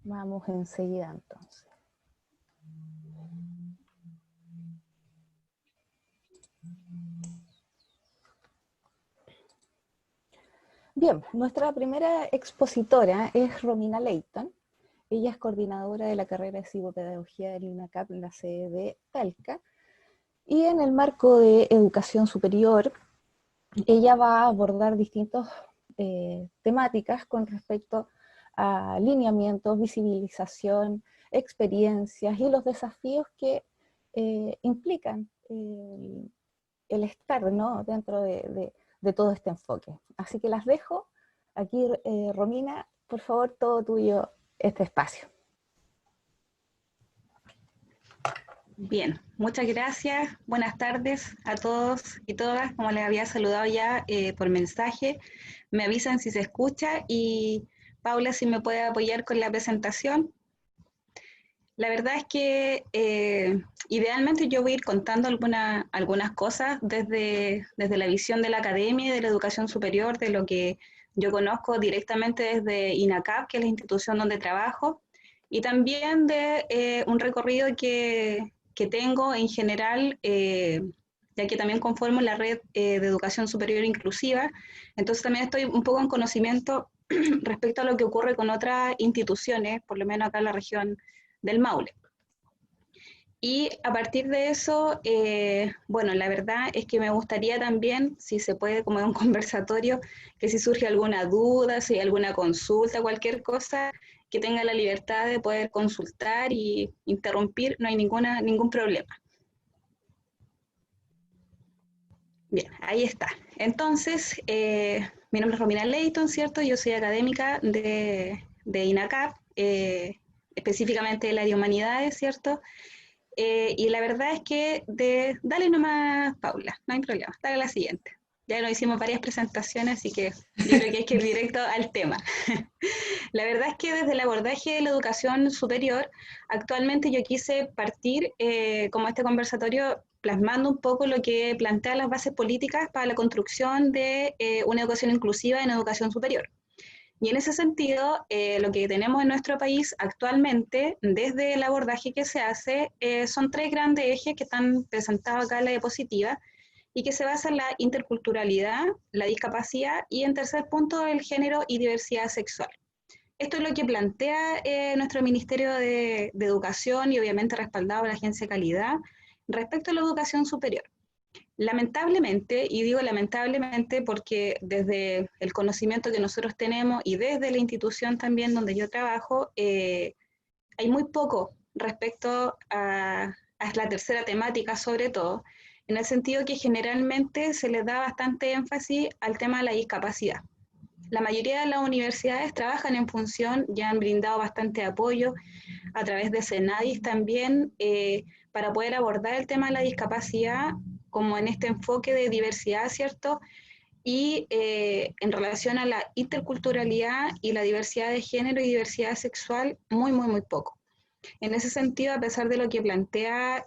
Vamos enseguida entonces. Bien, nuestra primera expositora es Romina Leighton. Ella es coordinadora de la carrera de psicopedagogía del INACAP en la sede de Talca. Y en el marco de educación superior, ella va a abordar distintas temáticas con respecto a lineamientos, visibilización, experiencias y los desafíos que implican el estar, ¿no?, dentro de todo este enfoque. Así que las dejo. Aquí, Romina, por favor, todo tuyo este espacio. Bien, muchas gracias. Buenas tardes a todos y todas. Como les había saludado ya por mensaje, me avisan si se escucha y Paula, si me puede apoyar con la presentación. La verdad es que idealmente yo voy a ir contando algunas cosas desde la visión de la academia y de la educación superior, de lo que yo conozco directamente desde INACAP, que es la institución donde trabajo, y también de un recorrido que tengo en general, ya que también conformo la red de educación superior inclusiva, entonces también estoy un poco en conocimiento respecto a lo que ocurre con otras instituciones, por lo menos acá en la región del Maule. Y a partir de eso, bueno, la verdad es que me gustaría también, si se puede, como en un conversatorio, que si surge alguna duda, si hay alguna consulta, cualquier cosa, que tenga la libertad de poder consultar y interrumpir, no hay ningún problema. Bien, ahí está. Entonces, mi nombre es Romina Leighton, ¿cierto? Yo soy académica de INACAP, específicamente del área de humanidades, ¿cierto? Y la verdad es que, dale nomás, Paula, no hay problema, dale la siguiente. Ya nos hicimos varias presentaciones, así que yo creo que hay que ir directo al tema. La verdad es que desde el abordaje de la educación superior, actualmente yo quise partir como este conversatorio plasmando un poco lo que plantea las bases políticas para la construcción de una educación inclusiva en educación superior. Y en ese sentido, lo que tenemos en nuestro país actualmente, desde el abordaje que se hace, son tres grandes ejes que están presentados acá en la diapositiva y que se basan en la interculturalidad, la discapacidad y, en tercer punto, el género y diversidad sexual. Esto es lo que plantea nuestro Ministerio de Educación y obviamente respaldado por la Agencia de Calidad respecto a la educación superior. Lamentablemente, y digo lamentablemente porque desde el conocimiento que nosotros tenemos y desde la institución también donde yo trabajo, hay muy poco respecto a la tercera temática sobre todo, en el sentido que generalmente se le da bastante énfasis al tema de la discapacidad. La mayoría de las universidades trabajan en función, ya han brindado bastante apoyo a través de CENADIS también, para poder abordar el tema de la discapacidad como en este enfoque de diversidad, ¿cierto? Y en relación a la interculturalidad y la diversidad de género y diversidad sexual, muy poco. En ese sentido, a pesar de lo que plantea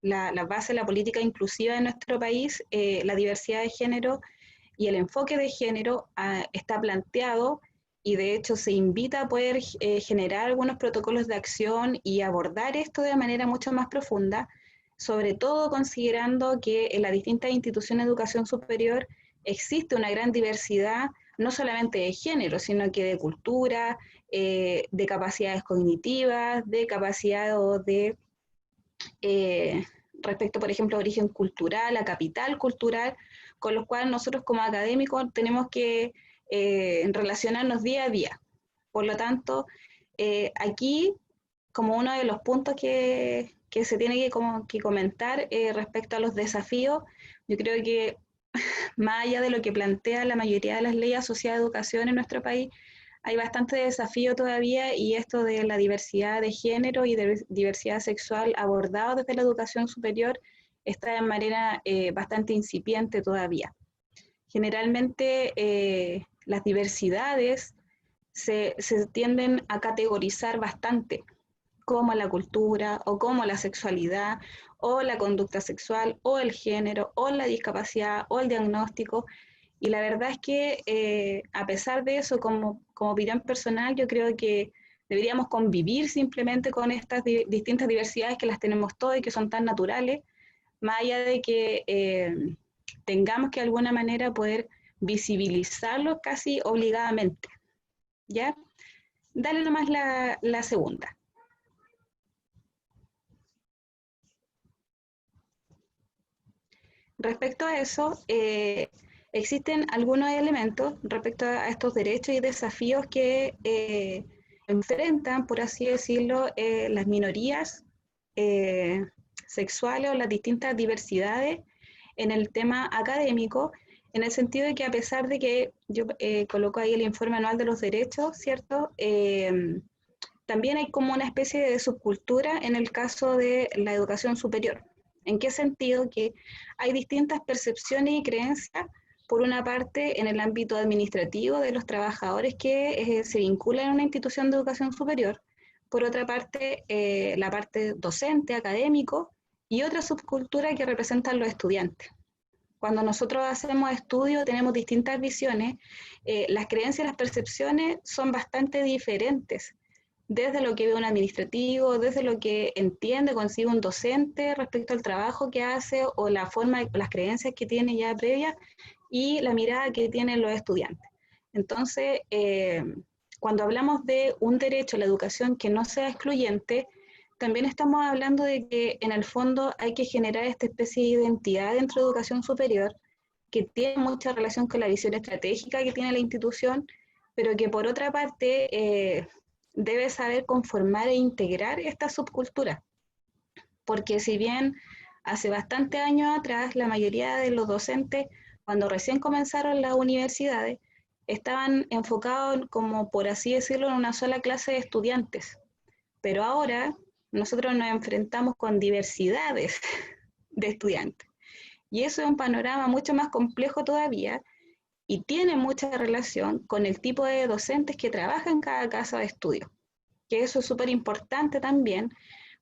la base de la política inclusiva de nuestro país, la diversidad de género y el enfoque de género está planteado y de hecho se invita a poder generar algunos protocolos de acción y abordar esto de manera mucho más profunda, sobre todo considerando que en las distintas instituciones de educación superior existe una gran diversidad, no solamente de género, sino que de cultura, de capacidades cognitivas, de capacidad de respecto, por ejemplo, a origen cultural, a capital cultural, con lo cual nosotros como académicos tenemos que relacionarnos día a día. Por lo tanto, aquí, como uno de los puntos que se tiene que comentar respecto a los desafíos, yo creo que más allá de lo que plantea la mayoría de las leyes asociadas a educación en nuestro país, hay bastante desafío todavía y esto de la diversidad de género y de diversidad sexual abordado desde la educación superior está de manera bastante incipiente todavía. Generalmente las diversidades se tienden a categorizar bastante, como la cultura o como la sexualidad o la conducta sexual o el género o la discapacidad o el diagnóstico. Y la verdad es que a pesar de eso, como opinión personal, yo creo que deberíamos convivir simplemente con estas distintas diversidades que las tenemos todas y que son tan naturales, más allá de que tengamos que de alguna manera poder visibilizarlo casi obligadamente. ¿Ya? Dale nomás la segunda. Respecto a eso, existen algunos elementos respecto a estos derechos y desafíos que enfrentan, por así decirlo, las minorías sexuales o las distintas diversidades en el tema académico, en el sentido de que a pesar de que yo coloco ahí el informe anual de los derechos, ¿cierto? También hay como una especie de subcultura en el caso de la educación superior. ¿En qué sentido? Que hay distintas percepciones y creencias, por una parte en el ámbito administrativo de los trabajadores que se vinculan a una institución de educación superior, por otra parte la parte docente, académico, y otra subcultura que representan los estudiantes. Cuando nosotros hacemos estudios tenemos distintas visiones, las creencias y las percepciones son bastante diferentes, desde lo que ve un administrativo, desde lo que entiende, consigue un docente respecto al trabajo que hace o la forma, las creencias que tiene ya previas y la mirada que tienen los estudiantes. Entonces, cuando hablamos de un derecho a la educación que no sea excluyente, también estamos hablando de que en el fondo hay que generar esta especie de identidad dentro de educación superior que tiene mucha relación con la visión estratégica que tiene la institución, pero que por otra parte debe saber conformar e integrar esta subcultura. Porque si bien hace bastante años atrás la mayoría de los docentes, cuando recién comenzaron las universidades, estaban enfocados, como por así decirlo, en una sola clase de estudiantes. Pero ahora nosotros nos enfrentamos con diversidades de estudiantes. Y eso es un panorama mucho más complejo todavía y tiene mucha relación con el tipo de docentes que trabajan en cada casa de estudio. Que eso es súper importante también,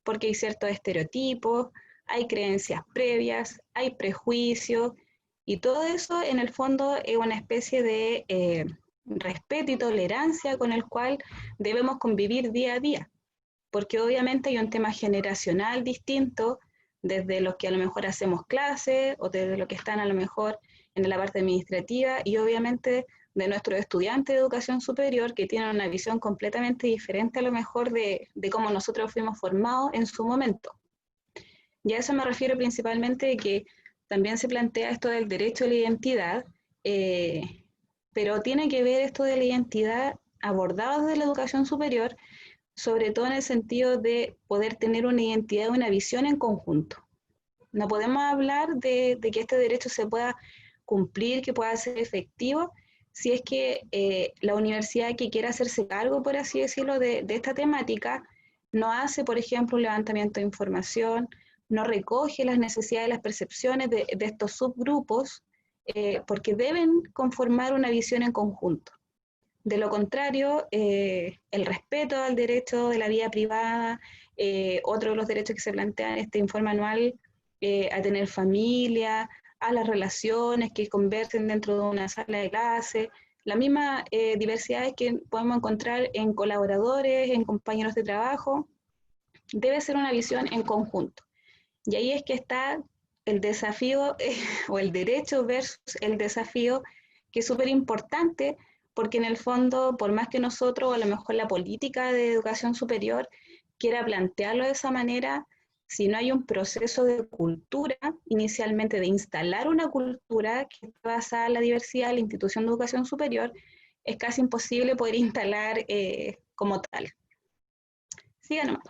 porque hay ciertos estereotipos, hay creencias previas, hay prejuicios, y todo eso en el fondo es una especie de respeto y tolerancia con el cual debemos convivir día a día, porque obviamente hay un tema generacional distinto, desde los que a lo mejor hacemos clases, o desde los que están a lo mejor en la parte administrativa, y obviamente de nuestros estudiantes de educación superior que tienen una visión completamente diferente a lo mejor de cómo nosotros fuimos formados en su momento. Y a eso me refiero principalmente de que también se plantea esto del derecho a la identidad, pero tiene que ver esto de la identidad abordado desde la educación superior, sobre todo en el sentido de poder tener una identidad, una visión en conjunto. No podemos hablar de que este derecho se pueda cumplir, que pueda ser efectivo, si es que la universidad que quiera hacerse cargo, por así decirlo, de esta temática, no hace, por ejemplo, un levantamiento de información, no recoge las necesidades y las percepciones de estos subgrupos, porque deben conformar una visión en conjunto. De lo contrario, el respeto al derecho de la vida privada, otro de los derechos que se plantean en este informe anual, a tener familia, a las relaciones que conversen dentro de una sala de clase, la misma diversidad que podemos encontrar en colaboradores, en compañeros de trabajo, debe ser una visión en conjunto. Y ahí es que está el desafío o el derecho versus el desafío, que es súper importante, porque en el fondo, por más que nosotros, o a lo mejor la política de educación superior, quiera plantearlo de esa manera, si no hay un proceso de cultura, inicialmente de instalar una cultura que esté basada en la diversidad de la institución de educación superior, es casi imposible poder instalar como tal. Sigan nomás.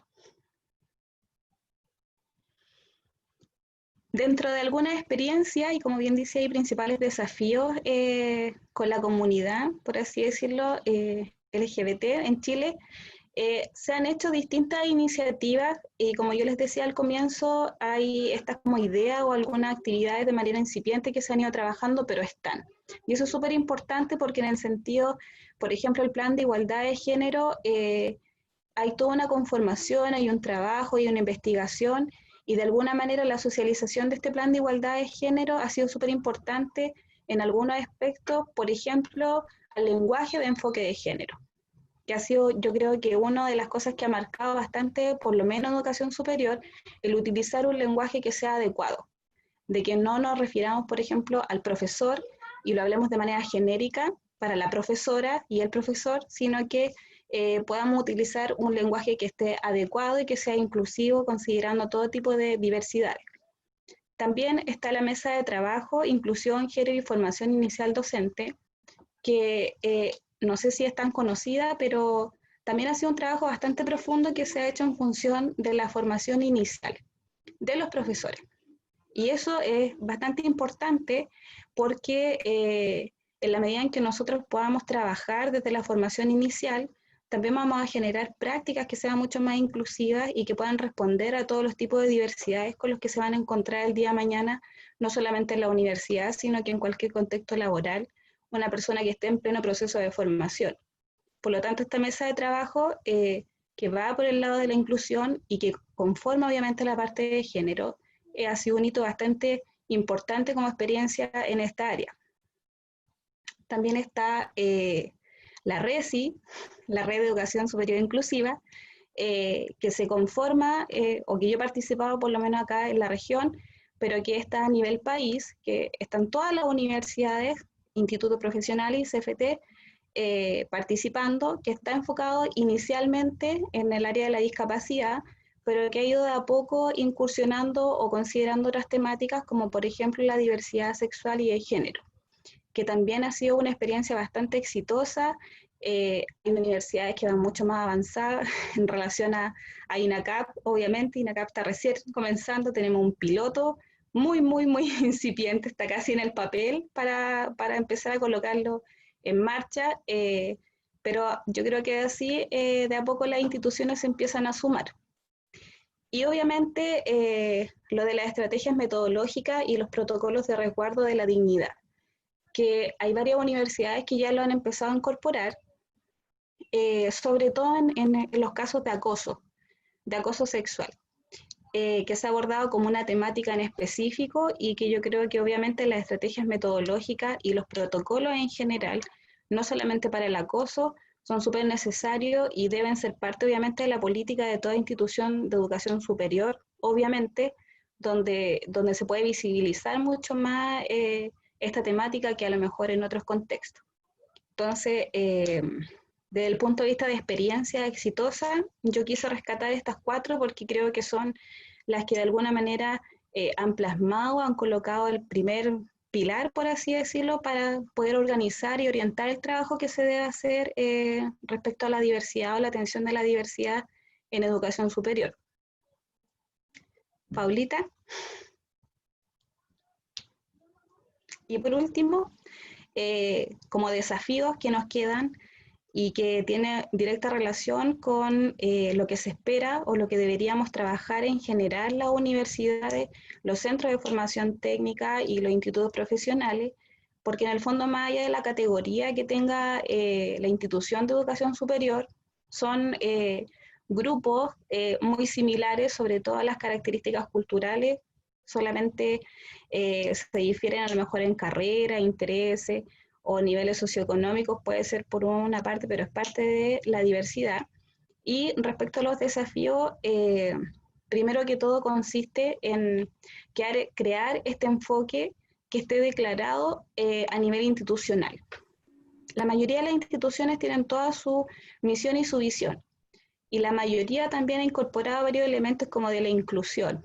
Dentro de alguna experiencia, y como bien dice, hay principales desafíos con la comunidad, por así decirlo, LGBT en Chile, se han hecho distintas iniciativas y como yo les decía al comienzo, hay estas como ideas o algunas actividades de manera incipiente que se han ido trabajando, pero están. Y eso es súper importante porque en el sentido, por ejemplo, el plan de igualdad de género, hay toda una conformación, hay un trabajo, hay una investigación, y de alguna manera la socialización de este plan de igualdad de género ha sido súper importante en algunos aspectos, por ejemplo, al lenguaje de enfoque de género. que ha sido, yo creo que una de las cosas que ha marcado bastante, por lo menos en educación superior, el utilizar un lenguaje que sea adecuado, de que no nos refiramos, por ejemplo, al profesor y lo hablemos de manera genérica para la profesora y el profesor, sino que podamos utilizar un lenguaje que esté adecuado y que sea inclusivo, considerando todo tipo de diversidades. También está la mesa de trabajo, inclusión, género y formación inicial docente, que no sé si es tan conocida, pero también ha sido un trabajo bastante profundo que se ha hecho en función de la formación inicial de los profesores. Y eso es bastante importante porque en la medida en que nosotros podamos trabajar desde la formación inicial, también vamos a generar prácticas que sean mucho más inclusivas y que puedan responder a todos los tipos de diversidades con los que se van a encontrar el día de mañana, no solamente en la universidad, sino que en cualquier contexto laboral, una persona que esté en pleno proceso de formación. Por lo tanto, esta mesa de trabajo que va por el lado de la inclusión y que conforma obviamente la parte de género, ha sido un hito bastante importante como experiencia en esta área. También está la RESI, la Red de Educación Superior Inclusiva, que se conforma, o que yo he participado por lo menos acá en la región, pero que está a nivel país, que están todas las universidades, institutos profesionales y CFT, participando, que está enfocado inicialmente en el área de la discapacidad, pero que ha ido de a poco incursionando o considerando otras temáticas, como por ejemplo la diversidad sexual y de género, que también ha sido una experiencia bastante exitosa. Hay universidades que van mucho más avanzadas en relación a INACAP, obviamente. INACAP está recién comenzando, tenemos un piloto muy incipiente, está casi en el papel para empezar a colocarlo en marcha, pero yo creo que así de a poco las instituciones se empiezan a sumar. Y obviamente lo de las estrategias metodológicas y los protocolos de resguardo de la dignidad, que hay varias universidades que ya lo han empezado a incorporar, sobre todo en los casos de acoso sexual, que se ha abordado como una temática en específico y que yo creo que obviamente las estrategias metodológicas y los protocolos en general, no solamente para el acoso, son súper necesarios y deben ser parte obviamente de la política de toda institución de educación superior, obviamente, donde se puede visibilizar mucho más esta temática que a lo mejor en otros contextos. Entonces, desde el punto de vista de experiencia exitosa, yo quise rescatar estas 4 porque creo que son las que de alguna manera han plasmado, han colocado el primer pilar, por así decirlo, para poder organizar y orientar el trabajo que se debe hacer respecto a la diversidad o la atención de la diversidad en educación superior. Paulita. Y por último, como desafíos que nos quedan y que tiene directa relación con lo que se espera o lo que deberíamos trabajar en general las universidades, los centros de formación técnica y los institutos profesionales, porque en el fondo, más allá de la categoría que tenga la institución de educación superior, son grupos muy similares, sobre todo las características culturales, solamente se difieren a lo mejor en carrera, intereses o niveles socioeconómicos, puede ser por una parte, pero es parte de la diversidad. Y respecto a los desafíos, primero que todo consiste en crear este enfoque que esté declarado a nivel institucional. La mayoría de las instituciones tienen toda su misión y su visión, y la mayoría también ha incorporado varios elementos como de la inclusión,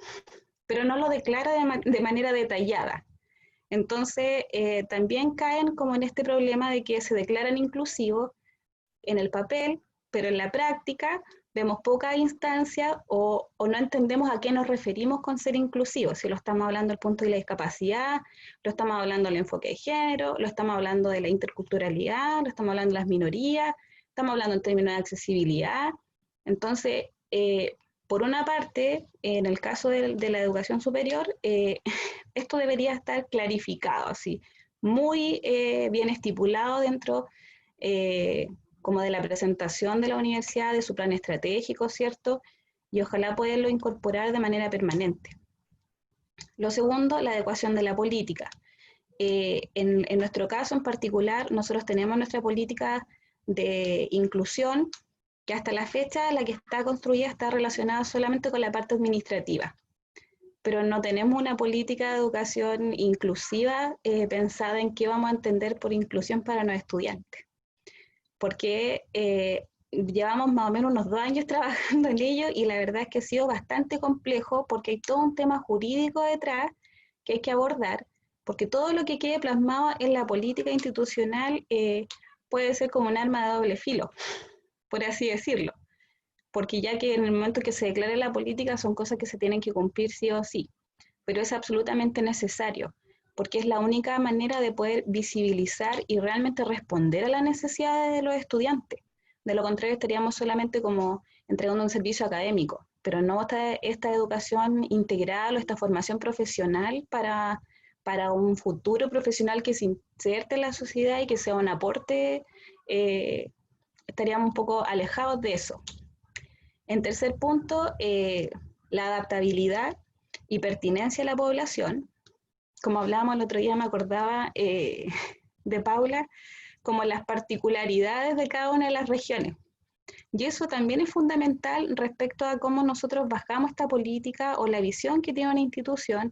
pero no lo declara de manera detallada. Entonces, también caen como en este problema de que se declaran inclusivos en el papel, pero en la práctica vemos pocas instancias o no entendemos a qué nos referimos con ser inclusivos, si lo estamos hablando del punto de la discapacidad, lo estamos hablando del enfoque de género, lo estamos hablando de la interculturalidad, lo estamos hablando de las minorías, estamos hablando en términos de accesibilidad. Entonces, por una parte, en el caso de la educación superior, esto debería estar clarificado, así, muy bien estipulado dentro como de la presentación de la universidad, de su plan estratégico, ¿cierto? Y ojalá poderlo incorporar de manera permanente. Lo segundo, la adecuación de la política. En nuestro caso en particular, nosotros tenemos nuestra política de inclusión, que hasta la fecha la que está construida está relacionada solamente con la parte administrativa, pero no tenemos una política de educación inclusiva pensada en qué vamos a entender por inclusión para los estudiantes, porque llevamos más o menos unos 2 años trabajando en ello y la verdad es que ha sido bastante complejo porque hay todo un tema jurídico detrás que hay que abordar, porque todo lo que quede plasmado en la política institucional puede ser como un arma de doble filo, por así decirlo, porque ya que en el momento que se declare la política son cosas que se tienen que cumplir sí o sí, pero es absolutamente necesario, porque es la única manera de poder visibilizar y realmente responder a las necesidades de los estudiantes. De lo contrario, estaríamos solamente como entregando un servicio académico, pero no esta educación integral o esta formación profesional para un futuro profesional que se inserte en la sociedad y que sea un aporte, estaríamos un poco alejados de eso. En tercer punto, la adaptabilidad y pertinencia a la población. Como hablábamos el otro día, me acordaba de Paula, como las particularidades de cada una de las regiones. Y eso también es fundamental respecto a cómo nosotros bajamos esta política o la visión que tiene una institución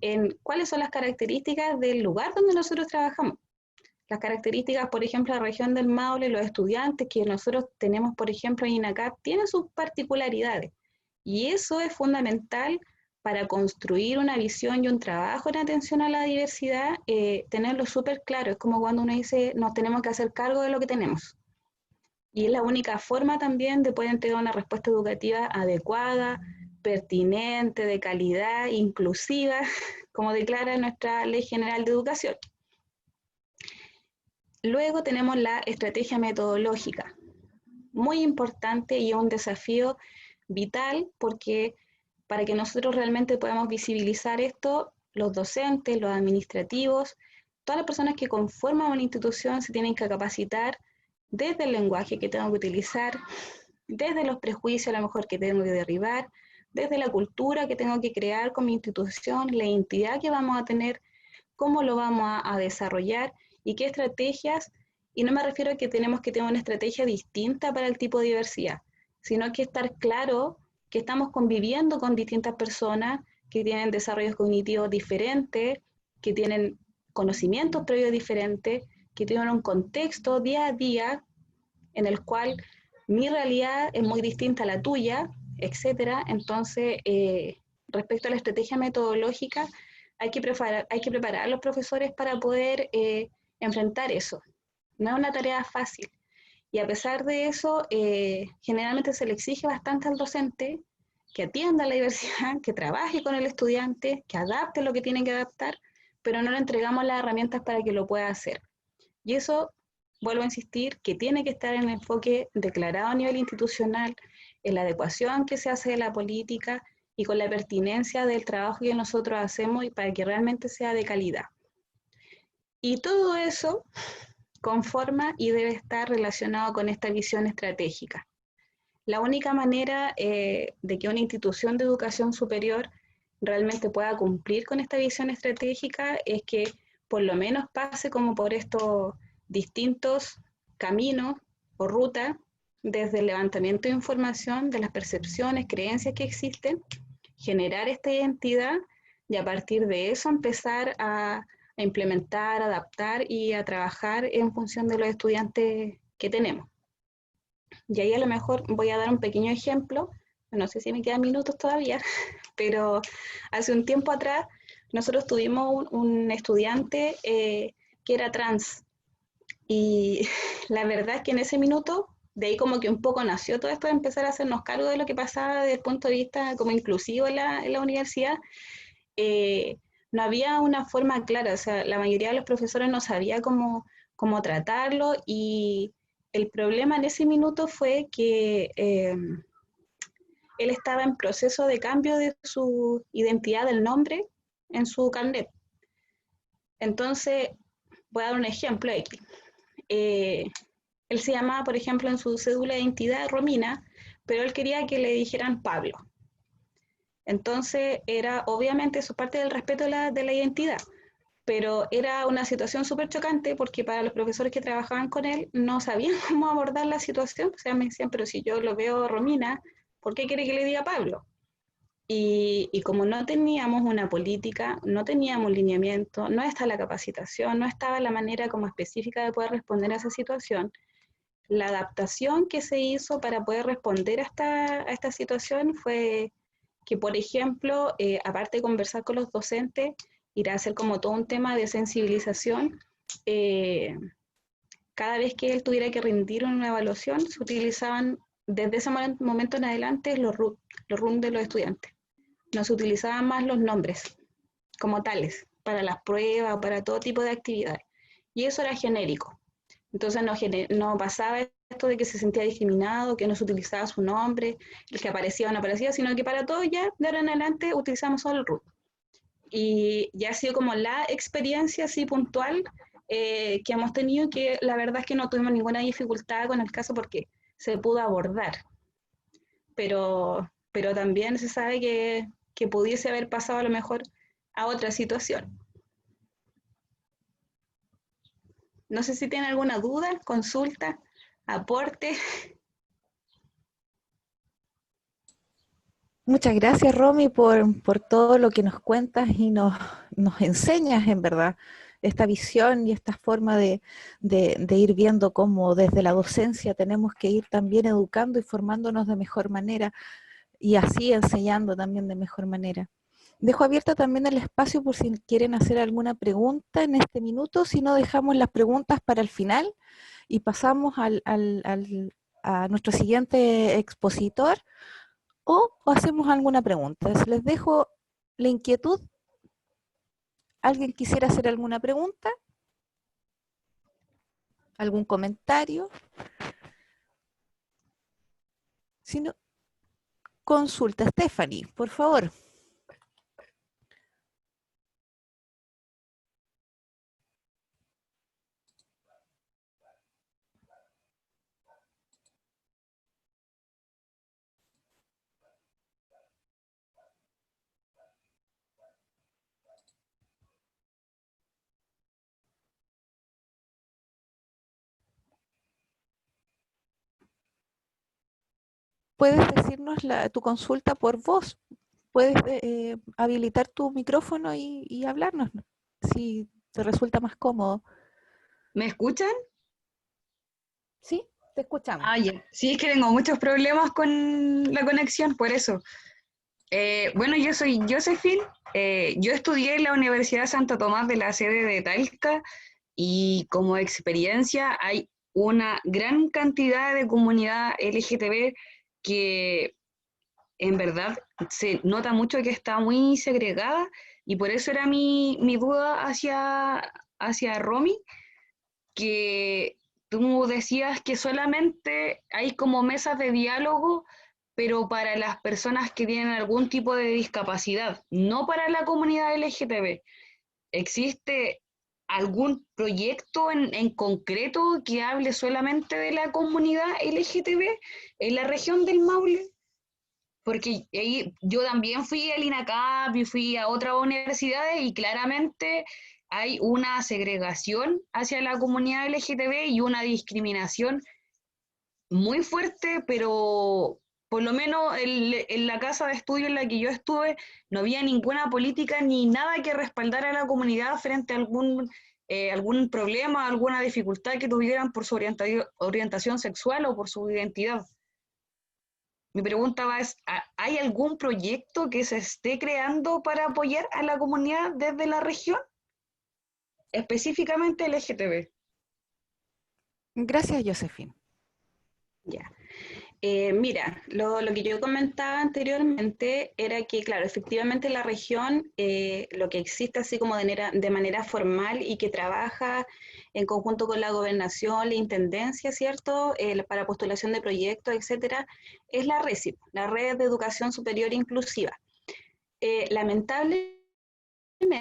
en cuáles son las características del lugar donde nosotros trabajamos. Las características, por ejemplo, la región del Maule, los estudiantes que nosotros tenemos, por ejemplo, en INACAP, tienen sus particularidades. Y eso es fundamental para construir una visión y un trabajo en atención a la diversidad, tenerlo súper claro. Es como cuando uno dice, nos tenemos que hacer cargo de lo que tenemos. Y es la única forma también de poder entregar una respuesta educativa adecuada, pertinente, de calidad, inclusiva, como declara nuestra Ley General de Educación. Luego tenemos la estrategia metodológica, muy importante y un desafío vital porque para que nosotros realmente podamos visibilizar esto, los docentes, los administrativos, todas las personas que conforman una institución se tienen que capacitar desde el lenguaje que tengo que utilizar, desde los prejuicios a lo mejor que tengo que derribar, desde la cultura que tengo que crear con mi institución, la identidad que vamos a tener, cómo lo vamos a desarrollar y qué estrategias, y no me refiero a que tenemos que tener una estrategia distinta para el tipo de diversidad, sino que estar claro que estamos conviviendo con distintas personas que tienen desarrollos cognitivos diferentes, que tienen conocimientos previos diferentes, que tienen un contexto día a día en el cual mi realidad es muy distinta a la tuya, etcétera. Entonces, respecto a la estrategia metodológica, hay que preparar a los profesores para poder enfrentar eso. No es una tarea fácil. Y a pesar de eso, generalmente se le exige bastante al docente que atienda la diversidad, que trabaje con el estudiante, que adapte lo que tiene que adaptar, pero no le entregamos las herramientas para que lo pueda hacer. Y eso, vuelvo a insistir, que tiene que estar en el enfoque declarado a nivel institucional, en la adecuación que se hace de la política y con la pertinencia del trabajo que nosotros hacemos y para que realmente sea de calidad. Y todo eso conforma y debe estar relacionado con esta visión estratégica. La única manera de que una institución de educación superior realmente pueda cumplir con esta visión estratégica es que por lo menos pase como por estos distintos caminos o rutas, desde el levantamiento de información, de las percepciones, creencias que existen, generar esta identidad y a partir de eso empezar a implementar, adaptar y a trabajar en función de los estudiantes que tenemos. Y ahí a lo mejor voy a dar un pequeño ejemplo, no sé si me quedan minutos todavía, pero hace un tiempo atrás nosotros tuvimos un estudiante que era trans y la verdad es que en ese minuto, de ahí como que un poco nació todo esto de empezar a hacernos cargo de lo que pasaba desde el punto de vista como inclusivo en la universidad. No había una forma clara, o sea, la mayoría de los profesores no sabía cómo tratarlo y el problema en ese minuto fue que él estaba en proceso de cambio de su identidad del nombre en su carnet. Entonces, voy a dar un ejemplo aquí. Él se llamaba, por ejemplo, en su cédula de identidad Romina, pero él quería que le dijeran Pablo. Entonces, era obviamente eso parte del respeto de la identidad. pero era una situación súper chocante porque para los profesores que trabajaban con él no sabían cómo abordar la situación. O sea, me decían, pero si yo lo veo a Romina, ¿por qué quiere que le diga a Pablo? Y como no teníamos una política, no teníamos lineamiento, no está la capacitación, no estaba la manera como específica de poder responder a esa situación, la adaptación que se hizo para poder responder a esta situación fue que, por ejemplo, aparte de conversar con los docentes, ir a hacer como todo un tema de sensibilización, eh, cada vez que él tuviera que rendir una evaluación, se utilizaban desde ese momento en adelante los RUM de los estudiantes. No se utilizaban más los nombres como tales para las pruebas o para todo tipo de actividades. Y eso era genérico. Entonces no pasaba esto de que se sentía discriminado, que no se utilizaba su nombre, el que aparecía o no aparecía, sino que para todo ya de ahora en adelante utilizamos solo el RUT. Y ya ha sido como la experiencia así puntual que hemos tenido, que la verdad es que no tuvimos ninguna dificultad con el caso porque se pudo abordar. Pero también se sabe que pudiese haber pasado a lo mejor a otra situación. No sé si tienen alguna duda, consulta, aporte. Muchas gracias, Romy, por todo lo que nos cuentas y nos enseñas, en verdad, esta visión y esta forma de ir viendo cómo desde la docencia tenemos que ir también educando y formándonos de mejor manera y así enseñando también de mejor manera. Dejo abierto también el espacio por si quieren hacer alguna pregunta en este minuto, si no dejamos las preguntas para el final y pasamos a nuestro siguiente expositor o hacemos alguna pregunta. Les dejo la inquietud. ¿Alguien quisiera hacer alguna pregunta? ¿Algún comentario? Si no, consulta. Stephanie, por favor. Puedes decirnos tu consulta por voz. Puedes habilitar tu micrófono y hablarnos, ¿no? Si te resulta más cómodo. ¿Me escuchan? Sí, te escuchamos. Ah, ya. Sí, es que tengo muchos problemas con la conexión, por eso. Bueno, yo soy Josephine. Yo estudié en la Universidad Santo Tomás de la sede de Talca y como experiencia hay una gran cantidad de comunidad LGTB que en verdad se nota mucho que está muy segregada y por eso era mi duda hacia Romy, que tú decías que solamente hay como mesas de diálogo, pero para las personas que tienen algún tipo de discapacidad, no para la comunidad LGTB. ¿Existe algún proyecto en concreto que hable solamente de la comunidad LGTB en la región del Maule? Porque ahí yo también fui al INACAP y fui a otras universidades y claramente hay una segregación hacia la comunidad LGTB y una discriminación muy fuerte, pero por lo menos en la casa de estudio en la que yo estuve no había ninguna política ni nada que respaldara a la comunidad frente a algún problema, alguna dificultad que tuvieran por su orientación sexual o por su identidad. Mi pregunta va es, ¿hay algún proyecto que se esté creando para apoyar a la comunidad desde la región? Específicamente LGTB. Gracias, Josephine. Ya. Mira, lo que yo comentaba anteriormente era que, claro, efectivamente la región, lo que existe así como de manera formal y que trabaja en conjunto con la gobernación, la intendencia, ¿cierto? Para postulación de proyectos, etcétera, es la RESIP, la Red de Educación Superior Inclusiva. Lamentablemente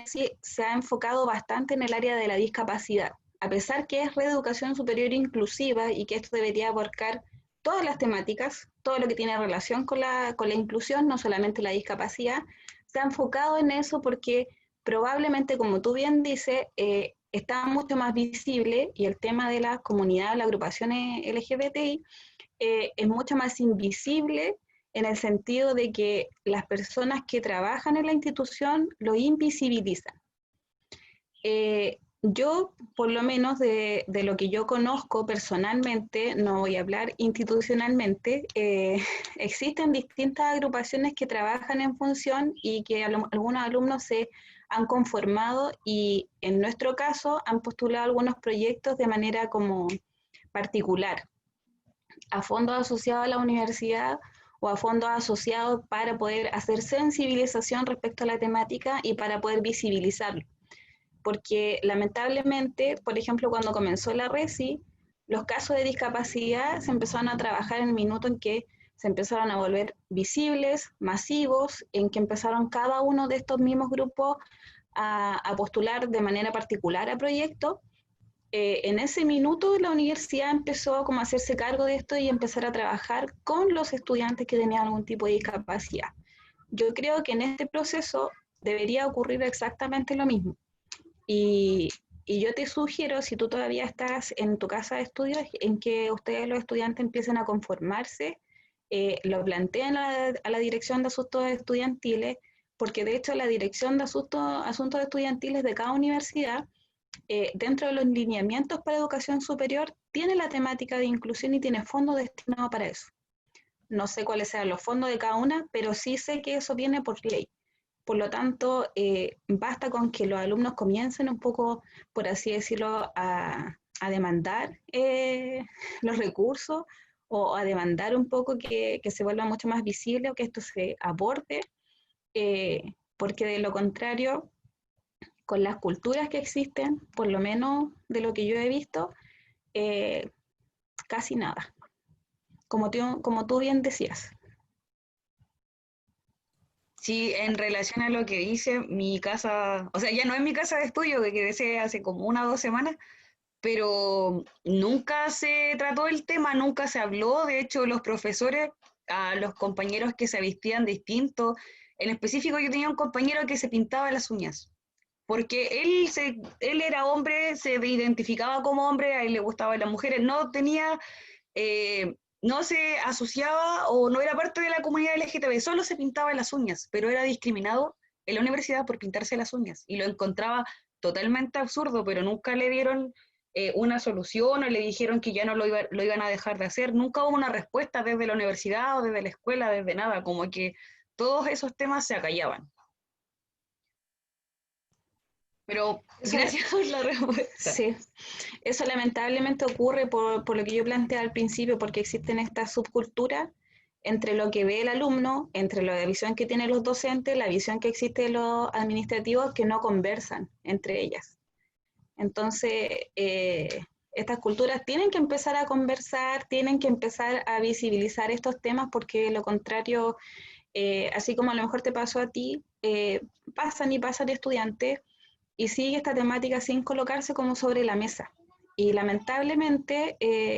sí, se ha enfocado bastante en el área de la discapacidad, a pesar que es Red de Educación Superior Inclusiva y que esto debería abarcar todas las temáticas, todo lo que tiene relación con la inclusión, no solamente la discapacidad, se ha enfocado en eso porque probablemente, como tú bien dices, está mucho más visible y el tema de la comunidad, las agrupaciones LGBTI, es mucho más invisible en el sentido de que las personas que trabajan en la institución lo invisibilizan. Yo, por lo menos de lo que yo conozco personalmente, no voy a hablar institucionalmente, existen distintas agrupaciones que trabajan en función y que algunos alumnos se han conformado y en nuestro caso han postulado algunos proyectos de manera como particular, a fondos asociados a la universidad o a fondos asociados para poder hacer sensibilización respecto a la temática y para poder visibilizarlo. Porque lamentablemente, por ejemplo, cuando comenzó la RESI, los casos de discapacidad se empezaron a trabajar en el minuto en que se empezaron a volver visibles, masivos, en que empezaron cada uno de estos mismos grupos a postular de manera particular a proyectos. En ese minuto la universidad empezó como a hacerse cargo de esto y empezar a trabajar con los estudiantes que tenían algún tipo de discapacidad. Yo creo que en este proceso debería ocurrir exactamente lo mismo. Y, y yo te sugiero, si tú todavía estás en tu casa de estudios, en que ustedes los estudiantes empiecen a conformarse, lo planteen a la Dirección de Asuntos Estudiantiles, porque de hecho la Dirección de Asuntos Estudiantiles de cada universidad, dentro de los lineamientos para educación superior, tiene la temática de inclusión y tiene fondos destinados para eso. No sé cuáles sean los fondos de cada una, pero sí sé que eso viene por ley. Por lo tanto, basta con que los alumnos comiencen un poco, por así decirlo, a demandar los recursos o a demandar un poco que se vuelva mucho más visible o que esto se aborde, porque de lo contrario, con las culturas que existen, por lo menos de lo que yo he visto, eh, casi nada, como tú bien decías. Sí, en relación a lo que dice, mi casa, o sea, ya no es mi casa de estudio, que quedé hace como 1 o 2 semanas, pero nunca se trató el tema, nunca se habló. De hecho, los profesores, a los compañeros que se vestían distinto, en específico yo tenía un compañero que se pintaba las uñas, porque él era hombre, se identificaba como hombre, a él le gustaban las mujeres, no se asociaba o no era parte de la comunidad LGTB, solo se pintaba las uñas, pero era discriminado en la universidad por pintarse las uñas y lo encontraba totalmente absurdo, pero nunca le dieron una solución o le dijeron que ya no lo iban a dejar de hacer, nunca hubo una respuesta desde la universidad o desde la escuela, desde nada, como que todos esos temas se acallaban. Pero Eso, gracias por la respuesta. sí, eso lamentablemente ocurre por lo que yo planteé al principio, porque existen estas subculturas entre lo que ve el alumno, entre la visión que tienen los docentes, la visión que existe de los administrativos, que no conversan entre ellas. Entonces, estas culturas tienen que empezar a conversar, tienen que empezar a visibilizar estos temas, porque de lo contrario, así como a lo mejor te pasó a ti, pasan y pasan estudiantes y sigue esta temática sin colocarse como sobre la mesa. Y lamentablemente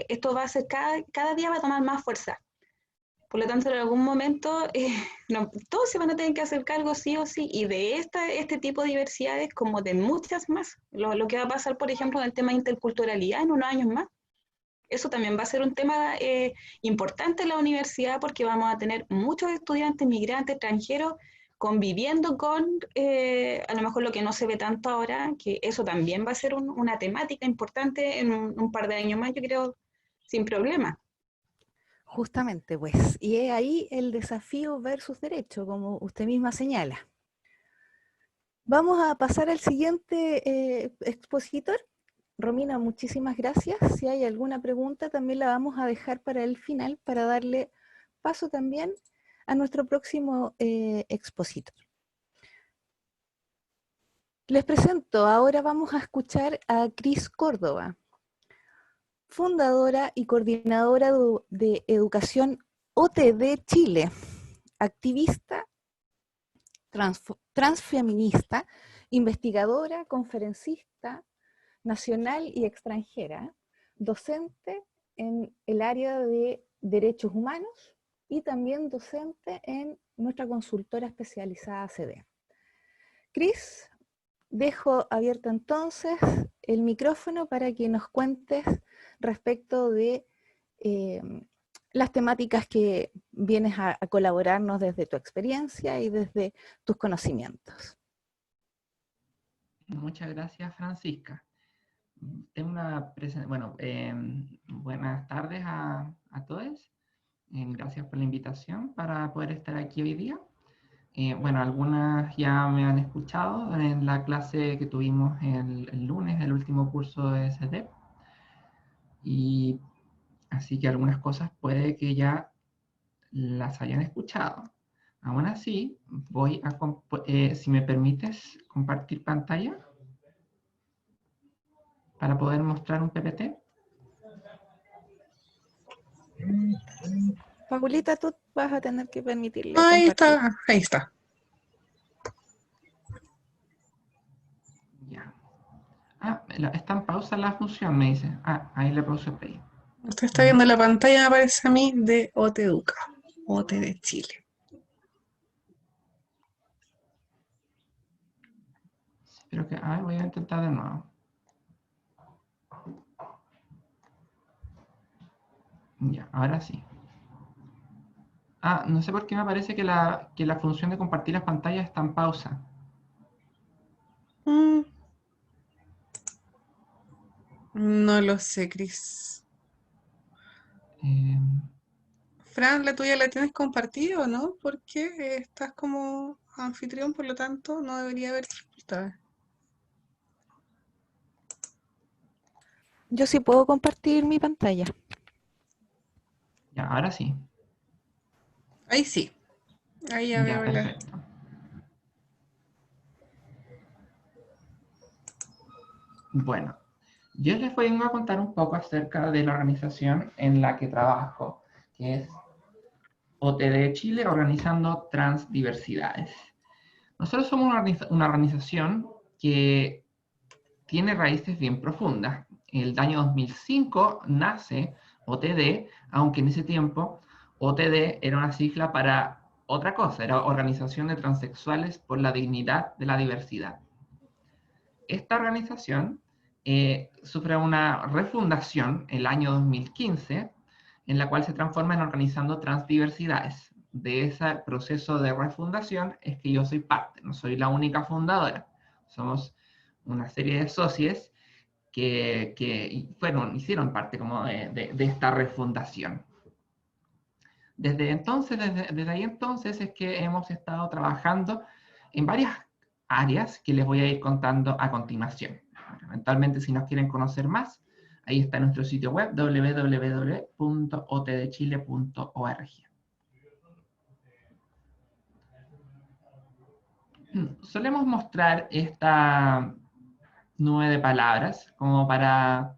esto va a ser, cada día va a tomar más fuerza. Por lo tanto, en algún momento no, todos se van a tener que hacer cargo sí o sí, y de este tipo de diversidades como de muchas más. Lo que va a pasar, por ejemplo, en el tema de interculturalidad en unos años más. Eso también va a ser un tema importante en la universidad, porque vamos a tener muchos estudiantes migrantes extranjeros conviviendo con a lo mejor lo que no se ve tanto ahora, que eso también va a ser una temática importante en un par de años más, yo creo, sin problema. Justamente, pues, y es ahí el desafío versus derecho, como usted misma señala. Vamos a pasar al siguiente expositor. Romina, muchísimas gracias. Si hay alguna pregunta, también la vamos a dejar para el final, para darle paso también a nuestro próximo expositor. Les presento, ahora vamos a escuchar a Cris Córdoba, fundadora y coordinadora de Educación OTD Chile, activista, transfeminista, investigadora, conferencista nacional y extranjera, docente en el área de derechos humanos y también docente en nuestra consultora especializada CD. Cris, dejo abierto entonces el micrófono para que nos cuentes respecto de las temáticas que vienes a colaborarnos desde tu experiencia y desde tus conocimientos. Muchas gracias, Francisca. Tengo una bueno, buenas tardes a todos. Gracias por la invitación para poder estar aquí hoy día. Bueno, algunas ya me han escuchado en la clase que tuvimos el lunes, el último curso de SDEP. Y así que algunas cosas puede que ya las hayan escuchado. Aún así, voy a, si me permites, compartir pantalla para poder mostrar un PPT. Paulita, tú vas a tener que permitirle Ahí compartir. está, ahí está. Ya. Está en pausa la función, me dice. Ahí le puse play. Usted está viendo la pantalla, me aparece a mí, de OT Educa, OT de Chile. Espero que... A ver, voy a intentar de nuevo. Ya, ahora sí. No sé por qué me parece que la función de compartir las pantallas está en pausa. No lo sé, Cris. Eh, Fran, ¿la tuya la tienes compartida o no? Porque estás como anfitrión, por lo tanto, no debería haber dificultades. Yo sí puedo compartir mi pantalla. ya, ahora sí. Ahí sí. Ahí ya Ya, veo la... perfecto. Bueno, yo les vengo a contar un poco acerca de la organización en la que trabajo, que es OTD Chile, Organizando Transdiversidades. Nosotros somos una organización que tiene raíces bien profundas. El año 2005 nace OTD, aunque en ese tiempo OTD era una sigla para otra cosa, era Organización de Transexuales por la Dignidad de la Diversidad. Esta organización sufre una refundación el año 2015, en la cual se transforma en Organizando Transdiversidades. De ese proceso de refundación es que yo soy parte, no soy la única fundadora. Somos una serie de socios que hicieron parte como de esta refundación. Desde ahí entonces es que hemos estado trabajando en varias áreas que les voy a ir contando a continuación. Eventualmente, si nos quieren conocer más, ahí está nuestro sitio web www.otdchile.org. Solemos mostrar esta nube de palabras como para,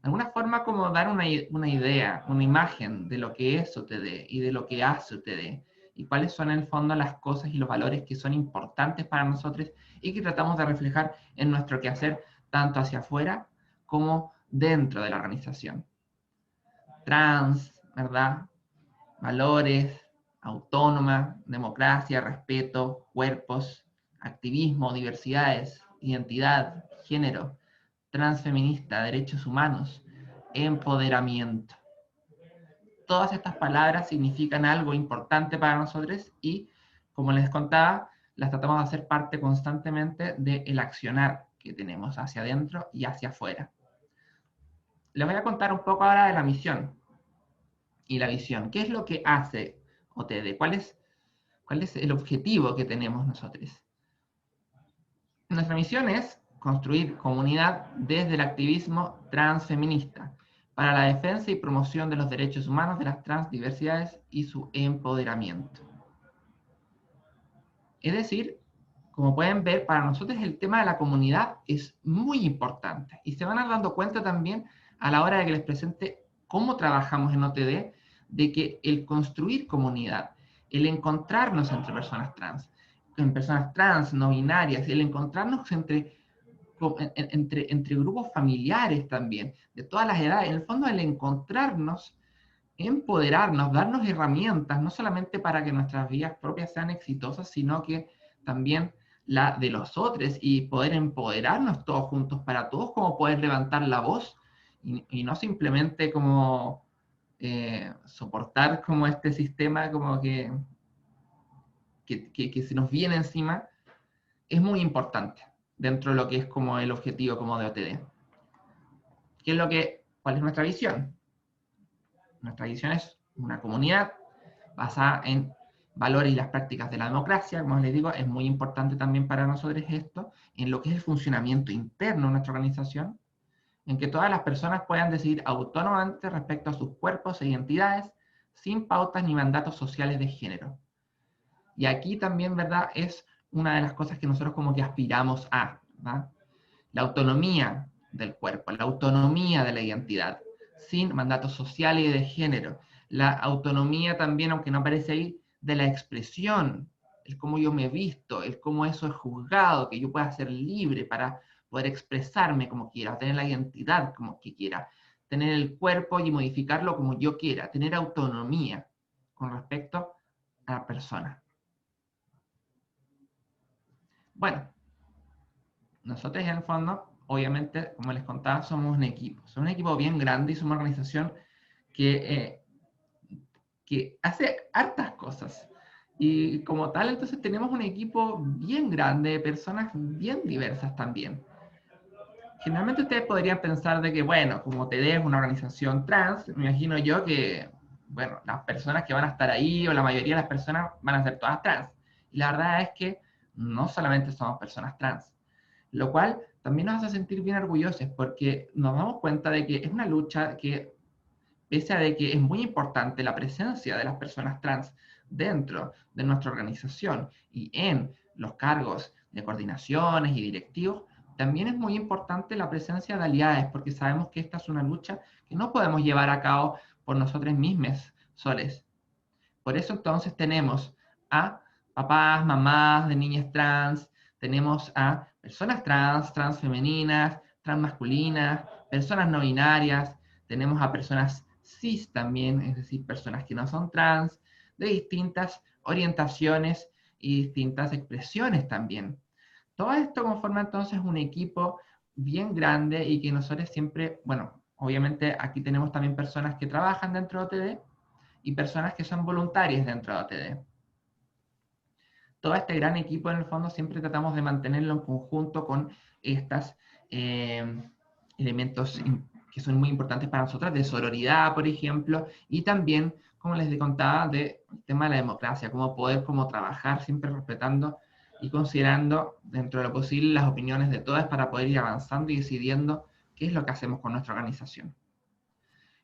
de alguna forma, como dar una idea, una imagen de lo que es OTD y de lo que hace OTD y cuáles son en el fondo las cosas y los valores que son importantes para nosotros y que tratamos de reflejar en nuestro quehacer tanto hacia afuera como dentro de la organización. Trans, ¿verdad? Valores, autónoma, democracia, respeto, cuerpos, activismo, diversidades, identidad, género, transfeminista, derechos humanos, empoderamiento. Todas estas palabras significan algo importante para nosotros y, como les contaba, las tratamos de hacer parte constantemente del accionar que tenemos hacia adentro y hacia afuera. Les voy a contar un poco ahora de la misión y la visión. ¿Qué es lo que hace OTD? ¿Cuál es el objetivo que tenemos nosotros? Nuestra misión es construir comunidad desde el activismo transfeminista para la defensa y promoción de los derechos humanos de las transdiversidades y su empoderamiento. Es decir, como pueden ver, para nosotros el tema de la comunidad es muy importante y se van a ir dando cuenta también a la hora de que les presente cómo trabajamos en OTD, de que el construir comunidad, el encontrarnos entre personas trans, no binarias, el encontrarnos entre grupos familiares también, de todas las edades, en el fondo el encontrarnos, empoderarnos, darnos herramientas, no solamente para que nuestras vidas propias sean exitosas, sino que también la de los otros y poder empoderarnos todos juntos para todos como poder levantar la voz y no simplemente como soportar como este sistema como que se nos viene encima, es muy importante dentro de lo que es como el objetivo como de OTD. ¿Cuál es nuestra visión? Nuestra visión es una comunidad basada en valores y las prácticas de la democracia. Como les digo, es muy importante también para nosotros esto, en lo que es el funcionamiento interno de nuestra organización, en que todas las personas puedan decidir autónomamente respecto a sus cuerpos e identidades, sin pautas ni mandatos sociales de género. Y aquí también, ¿verdad?, es una de las cosas que nosotros como que aspiramos a, ¿verdad? La autonomía del cuerpo, la autonomía de la identidad, sin mandatos sociales y de género. La autonomía también, aunque no aparece ahí, de la expresión, el cómo yo me visto, el cómo eso es juzgado, que yo pueda ser libre para poder expresarme como quiera, tener la identidad como que quiera, tener el cuerpo y modificarlo como yo quiera, tener autonomía con respecto a la persona. Bueno, nosotros en el fondo, obviamente, como les contaba, somos un equipo. Somos un equipo bien grande y somos una organización que hace hartas cosas. Y como tal, entonces tenemos un equipo bien grande, de personas bien diversas también. Generalmente ustedes podrían pensar de que, bueno, como TD es una organización trans, me imagino yo que, bueno, las personas que van a estar ahí, o la mayoría de las personas, van a ser todas trans. Y la verdad es que no solamente somos personas trans, lo cual también nos hace sentir bien orgullosos, porque nos damos cuenta de que es una lucha que, pese a de que es muy importante la presencia de las personas trans dentro de nuestra organización y en los cargos de coordinaciones y directivos, también es muy importante la presencia de aliados, porque sabemos que esta es una lucha que no podemos llevar a cabo por nosotros mismos soles. Por eso entonces tenemos a papás, mamás de niñas trans, tenemos a personas trans, transfemeninas, transmasculinas, personas no binarias, tenemos a personas cis también, es decir, personas que no son trans, de distintas orientaciones y distintas expresiones también. Todo esto conforma entonces un equipo bien grande y que nosotros siempre, bueno, obviamente aquí tenemos también personas que trabajan dentro de OTD y personas que son voluntarias dentro de OTD. Todo este gran equipo en el fondo siempre tratamos de mantenerlo en conjunto con estos elementos que son muy importantes para nosotras, de sororidad, por ejemplo, y también, como les contaba, del tema de la democracia, cómo poder trabajar siempre respetando y considerando dentro de lo posible las opiniones de todas para poder ir avanzando y decidiendo qué es lo que hacemos con nuestra organización.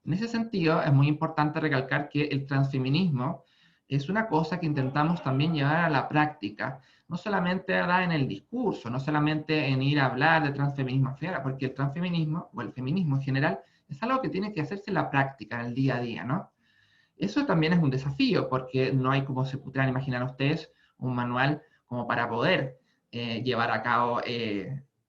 En ese sentido, es muy importante recalcar que el transfeminismo es una cosa que intentamos también llevar a la práctica, no solamente en el discurso, no solamente en ir a hablar de transfeminismo afuera, porque el transfeminismo, o el feminismo en general, es algo que tiene que hacerse en la práctica, en el día a día, ¿no? Eso también es un desafío, porque no hay, como se pudieran imaginar ustedes, un manual como para poder llevar a cabo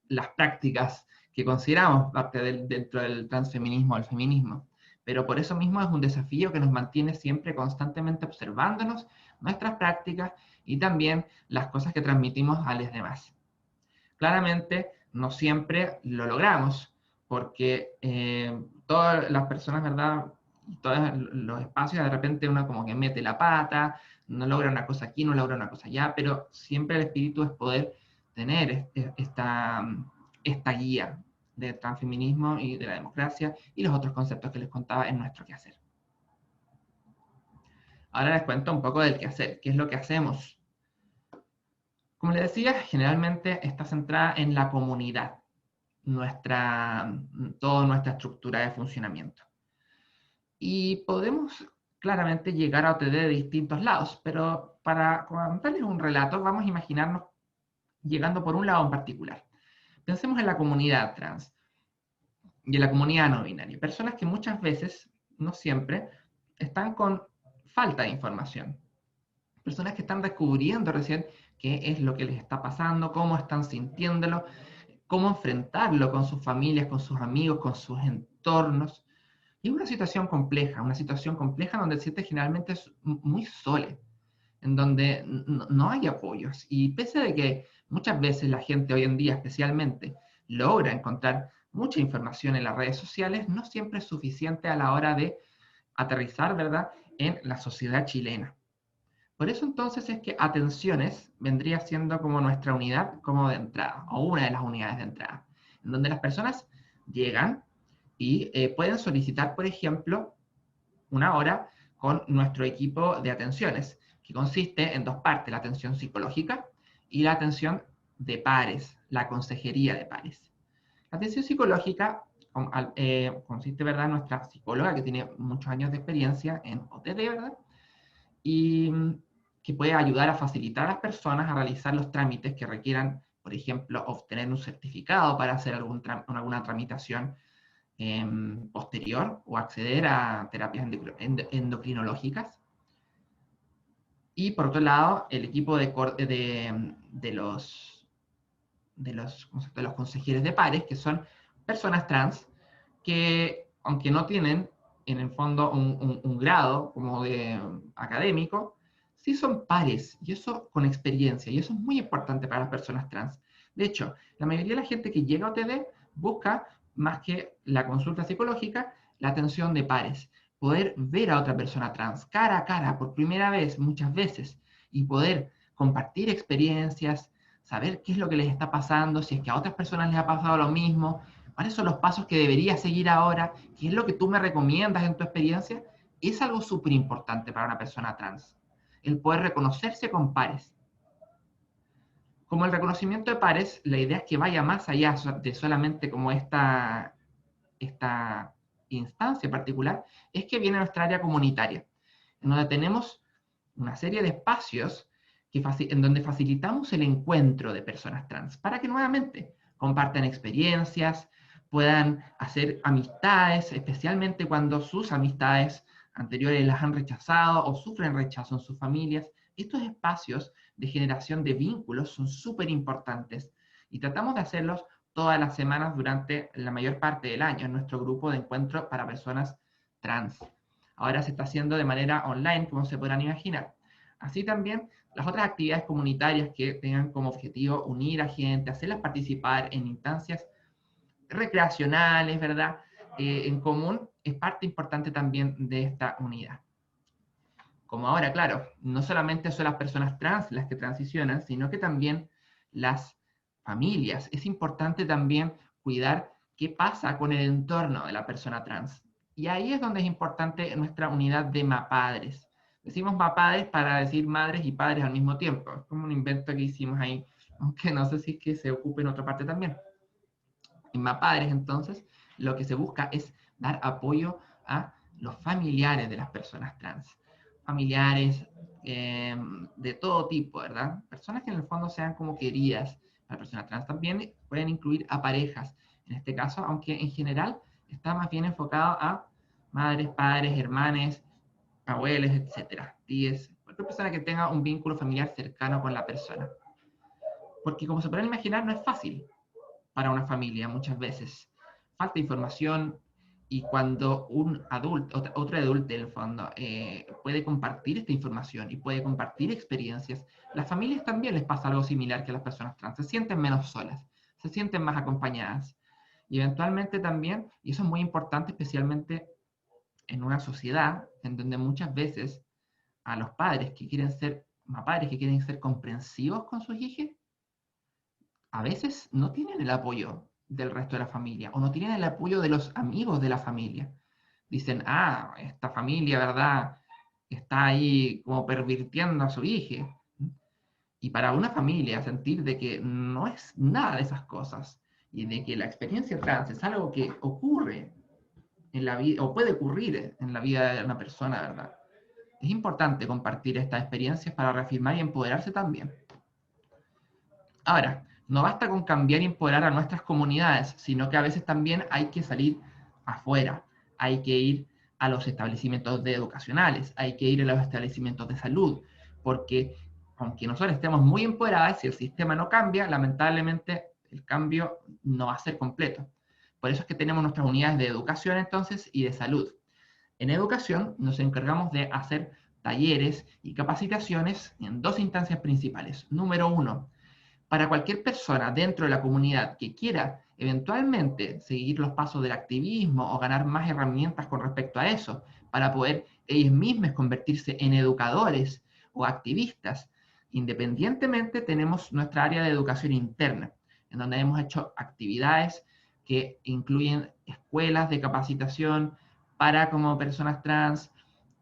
las prácticas que consideramos parte dentro del transfeminismo o el feminismo. Pero por eso mismo es un desafío que nos mantiene siempre constantemente observándonos, nuestras prácticas y también las cosas que transmitimos a los demás. Claramente, no siempre lo logramos, porque todas las personas, ¿verdad?, y todos los espacios, de repente uno como que mete la pata, no logra una cosa aquí, no logra una cosa allá, pero siempre el espíritu es poder tener esta guía del transfeminismo y de la democracia y los otros conceptos que les contaba en nuestro quehacer. Ahora les cuento un poco del quehacer, qué es lo que hacemos. Como les decía, generalmente está centrada en la comunidad, toda nuestra estructura de funcionamiento. Y podemos claramente llegar a OTD de distintos lados, pero para contarles un relato, vamos a imaginarnos llegando por un lado en particular. Pensemos en la comunidad trans y en la comunidad no binaria. Personas que muchas veces, no siempre, están con falta de información. Personas que están descubriendo recién qué es lo que les está pasando, cómo están sintiéndolo, cómo enfrentarlo con sus familias, con sus amigos, con sus entornos. Y es una situación compleja donde el siente generalmente es muy sole. en donde no hay apoyos. Y pese a que muchas veces la gente hoy en día especialmente logra encontrar mucha información en las redes sociales, no siempre es suficiente a la hora de aterrizar, ¿verdad?, en la sociedad chilena. Por eso entonces es que Atenciones vendría siendo como nuestra unidad como de entrada, o una de las unidades de entrada, en donde las personas llegan y pueden solicitar, por ejemplo, una hora con nuestro equipo de atenciones, que consiste en dos partes, la atención psicológica y la atención de pares, la consejería de pares. La atención psicológica consiste, ¿verdad?, en nuestra psicóloga que tiene muchos años de experiencia en OTD, ¿verdad?, y que puede ayudar a facilitar a las personas a realizar los trámites que requieran, por ejemplo, obtener un certificado para hacer alguna tramitación posterior o acceder a terapias endocrinológicas. Y por otro lado, el equipo de los consejeros de pares, que son personas trans que, aunque no tienen en el fondo un grado como de académico, sí son pares, y eso con experiencia, y eso es muy importante para las personas trans. De hecho, la mayoría de la gente que llega a OTD busca, más que la consulta psicológica, la atención de pares. Poder ver a otra persona trans cara a cara por primera vez, muchas veces, y poder compartir experiencias, saber qué es lo que les está pasando, si es que a otras personas les ha pasado lo mismo, cuáles son los pasos que debería seguir ahora, qué es lo que tú me recomiendas en tu experiencia, es algo súper importante para una persona trans. El poder reconocerse con pares. Como el reconocimiento de pares, la idea es que vaya más allá de solamente como esta instancia particular, es que viene nuestra área comunitaria, en donde tenemos una serie de espacios en donde facilitamos el encuentro de personas trans, para que nuevamente compartan experiencias, puedan hacer amistades, especialmente cuando sus amistades anteriores las han rechazado o sufren rechazo en sus familias. Estos espacios de generación de vínculos son súper importantes y tratamos de hacerlos todas las semanas durante la mayor parte del año en nuestro grupo de encuentro para personas trans. Ahora se está haciendo de manera online, como se podrán imaginar. Así también las otras actividades comunitarias que tengan como objetivo unir a gente, hacerlas participar en instancias recreacionales, ¿verdad?, en común, es parte importante también de esta unidad. Como ahora, claro, no solamente son las personas trans las que transicionan, sino que también las familias. Es importante también cuidar qué pasa con el entorno de la persona trans. Y ahí es donde es importante nuestra unidad de MAPADRES. Decimos MAPADRES para decir madres y padres al mismo tiempo. Es como un invento que hicimos ahí, aunque no sé si es que se ocupe en otra parte también. En MAPADRES, entonces, lo que se busca es dar apoyo a los familiares de las personas trans. Familiares de todo tipo, ¿verdad? Personas que en el fondo sean como queridas. Las personas trans también pueden incluir a parejas, en este caso, aunque en general está más bien enfocado a madres, padres, hermanes, abuelos, etcétera, tías, cualquier persona que tenga un vínculo familiar cercano con la persona. Porque como se pueden imaginar, no es fácil para una familia muchas veces. Falta información, y cuando un adulto, otro adulto en el fondo, puede compartir esta información y puede compartir experiencias, las familias también les pasa algo similar que a las personas trans. Se sienten menos solas, se sienten más acompañadas. Y eventualmente también, y eso es muy importante, especialmente en una sociedad en donde muchas veces a los padres que quieren ser, padres que quieren ser comprensivos con sus hijos, a veces no tienen el apoyo del resto de la familia, o no tienen el apoyo de los amigos de la familia. Dicen, esta familia, ¿verdad?, está ahí como pervirtiendo a su hija. Y para una familia sentir de que no es nada de esas cosas, y de que la experiencia trans es algo que ocurre en la vida, o puede ocurrir en la vida de una persona, ¿verdad?, es importante compartir estas experiencias para reafirmar y empoderarse también. Ahora, no basta con cambiar y empoderar a nuestras comunidades, sino que a veces también hay que salir afuera, hay que ir a los establecimientos educacionales, hay que ir a los establecimientos de salud, porque aunque nosotros estemos muy empoderadas, si el sistema no cambia, lamentablemente el cambio no va a ser completo. Por eso es que tenemos nuestras unidades de educación entonces y de salud. En educación nos encargamos de hacer talleres y capacitaciones en 2 instancias principales. Número 1, para cualquier persona dentro de la comunidad que quiera eventualmente seguir los pasos del activismo o ganar más herramientas con respecto a eso, para poder ellos mismos convertirse en educadores o activistas. Independientemente, tenemos nuestra área de educación interna, en donde hemos hecho actividades que incluyen escuelas de capacitación para como personas trans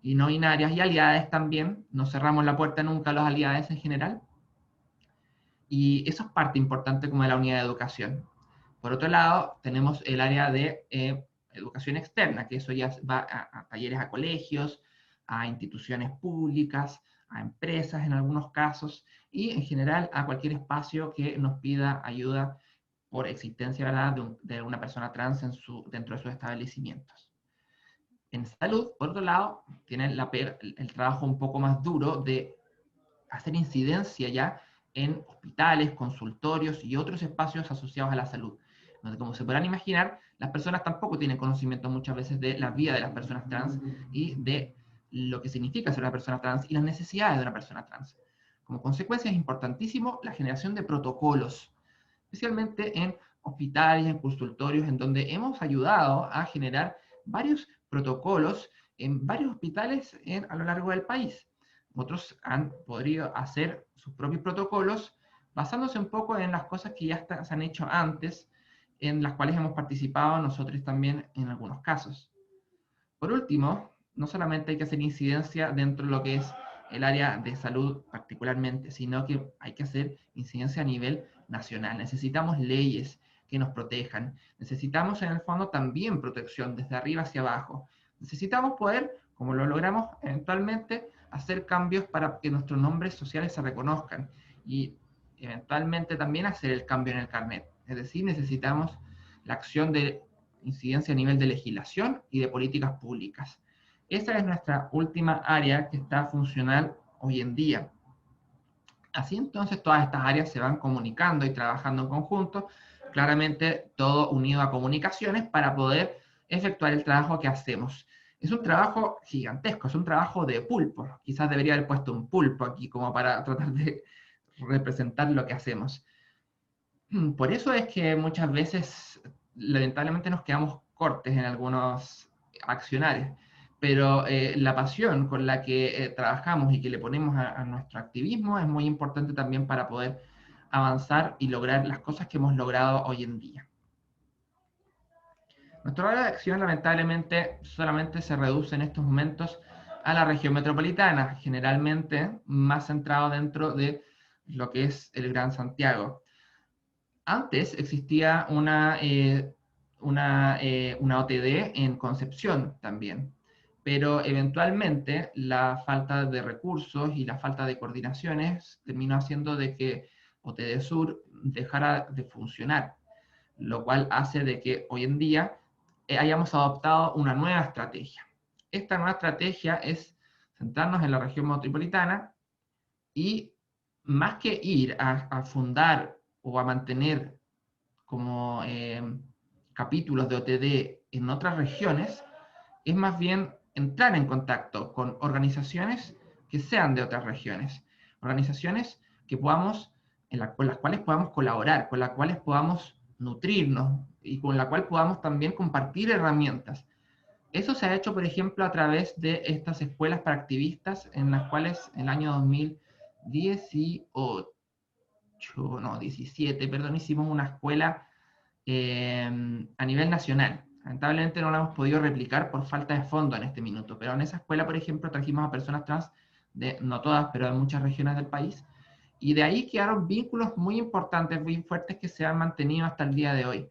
y no binarias y aliadas también. No cerramos la puerta nunca a los aliados en general. Y eso es parte importante como de la unidad de educación. Por otro lado, tenemos el área de educación externa, que eso ya va a talleres a colegios, a instituciones públicas, a empresas en algunos casos, y en general a cualquier espacio que nos pida ayuda por existencia, ¿verdad?, de una persona trans dentro de sus establecimientos. En salud, por otro lado, tienen el trabajo un poco más duro de hacer incidencia ya en hospitales, consultorios y otros espacios asociados a la salud, donde, como se podrán imaginar, las personas tampoco tienen conocimiento muchas veces de la vida de las personas trans y de lo que significa ser una persona trans y las necesidades de una persona trans. Como consecuencia es importantísimo la generación de protocolos, especialmente en hospitales, en consultorios, en donde hemos ayudado a generar varios protocolos en varios hospitales a lo largo del país. Otros han podido hacer sus propios protocolos basándose un poco en las cosas que ya se han hecho antes, en las cuales hemos participado nosotros también en algunos casos. Por último, no solamente hay que hacer incidencia dentro de lo que es el área de salud particularmente, sino que hay que hacer incidencia a nivel nacional. Necesitamos leyes que nos protejan. Necesitamos en el fondo también protección desde arriba hacia abajo. Necesitamos poder, como lo logramos eventualmente, hacer cambios para que nuestros nombres sociales se reconozcan y eventualmente también hacer el cambio en el carnet. Es decir, necesitamos la acción de incidencia a nivel de legislación y de políticas públicas. Esa es nuestra última área que está funcional hoy en día. Así entonces todas estas áreas se van comunicando y trabajando en conjunto, claramente todo unido a comunicaciones para poder efectuar el trabajo que hacemos. Es un trabajo gigantesco, es un trabajo de pulpo. Quizás debería haber puesto un pulpo aquí como para tratar de representar lo que hacemos. Por eso es que muchas veces lamentablemente nos quedamos cortes en algunos accionarios, pero la pasión con la que trabajamos y que le ponemos a nuestro activismo es muy importante también para poder avanzar y lograr las cosas que hemos logrado hoy en día. Nuestra área de acción lamentablemente solamente se reduce en estos momentos a la región metropolitana, generalmente más centrado dentro de lo que es el Gran Santiago. Antes existía una OTD en Concepción también, pero eventualmente la falta de recursos y la falta de coordinaciones terminó haciendo de que OTD Sur dejara de funcionar, lo cual hace de que hoy en día hayamos adoptado una nueva estrategia. Esta nueva estrategia es centrarnos en la región metropolitana y más que ir a fundar o a mantener como capítulos de OTD en otras regiones, es más bien entrar en contacto con organizaciones que sean de otras regiones, organizaciones que podamos, con las cuales podamos colaborar, con las cuales podamos nutrirnos y con la cual podamos también compartir herramientas. Eso se ha hecho, por ejemplo, a través de estas escuelas para activistas en las cuales en el año 2017, hicimos una escuela a nivel nacional. Lamentablemente no la hemos podido replicar por falta de fondo en este minuto, pero en esa escuela, por ejemplo, trajimos a personas trans, no todas, pero de muchas regiones del país, y de ahí quedaron vínculos muy importantes, muy fuertes que se han mantenido hasta el día de hoy.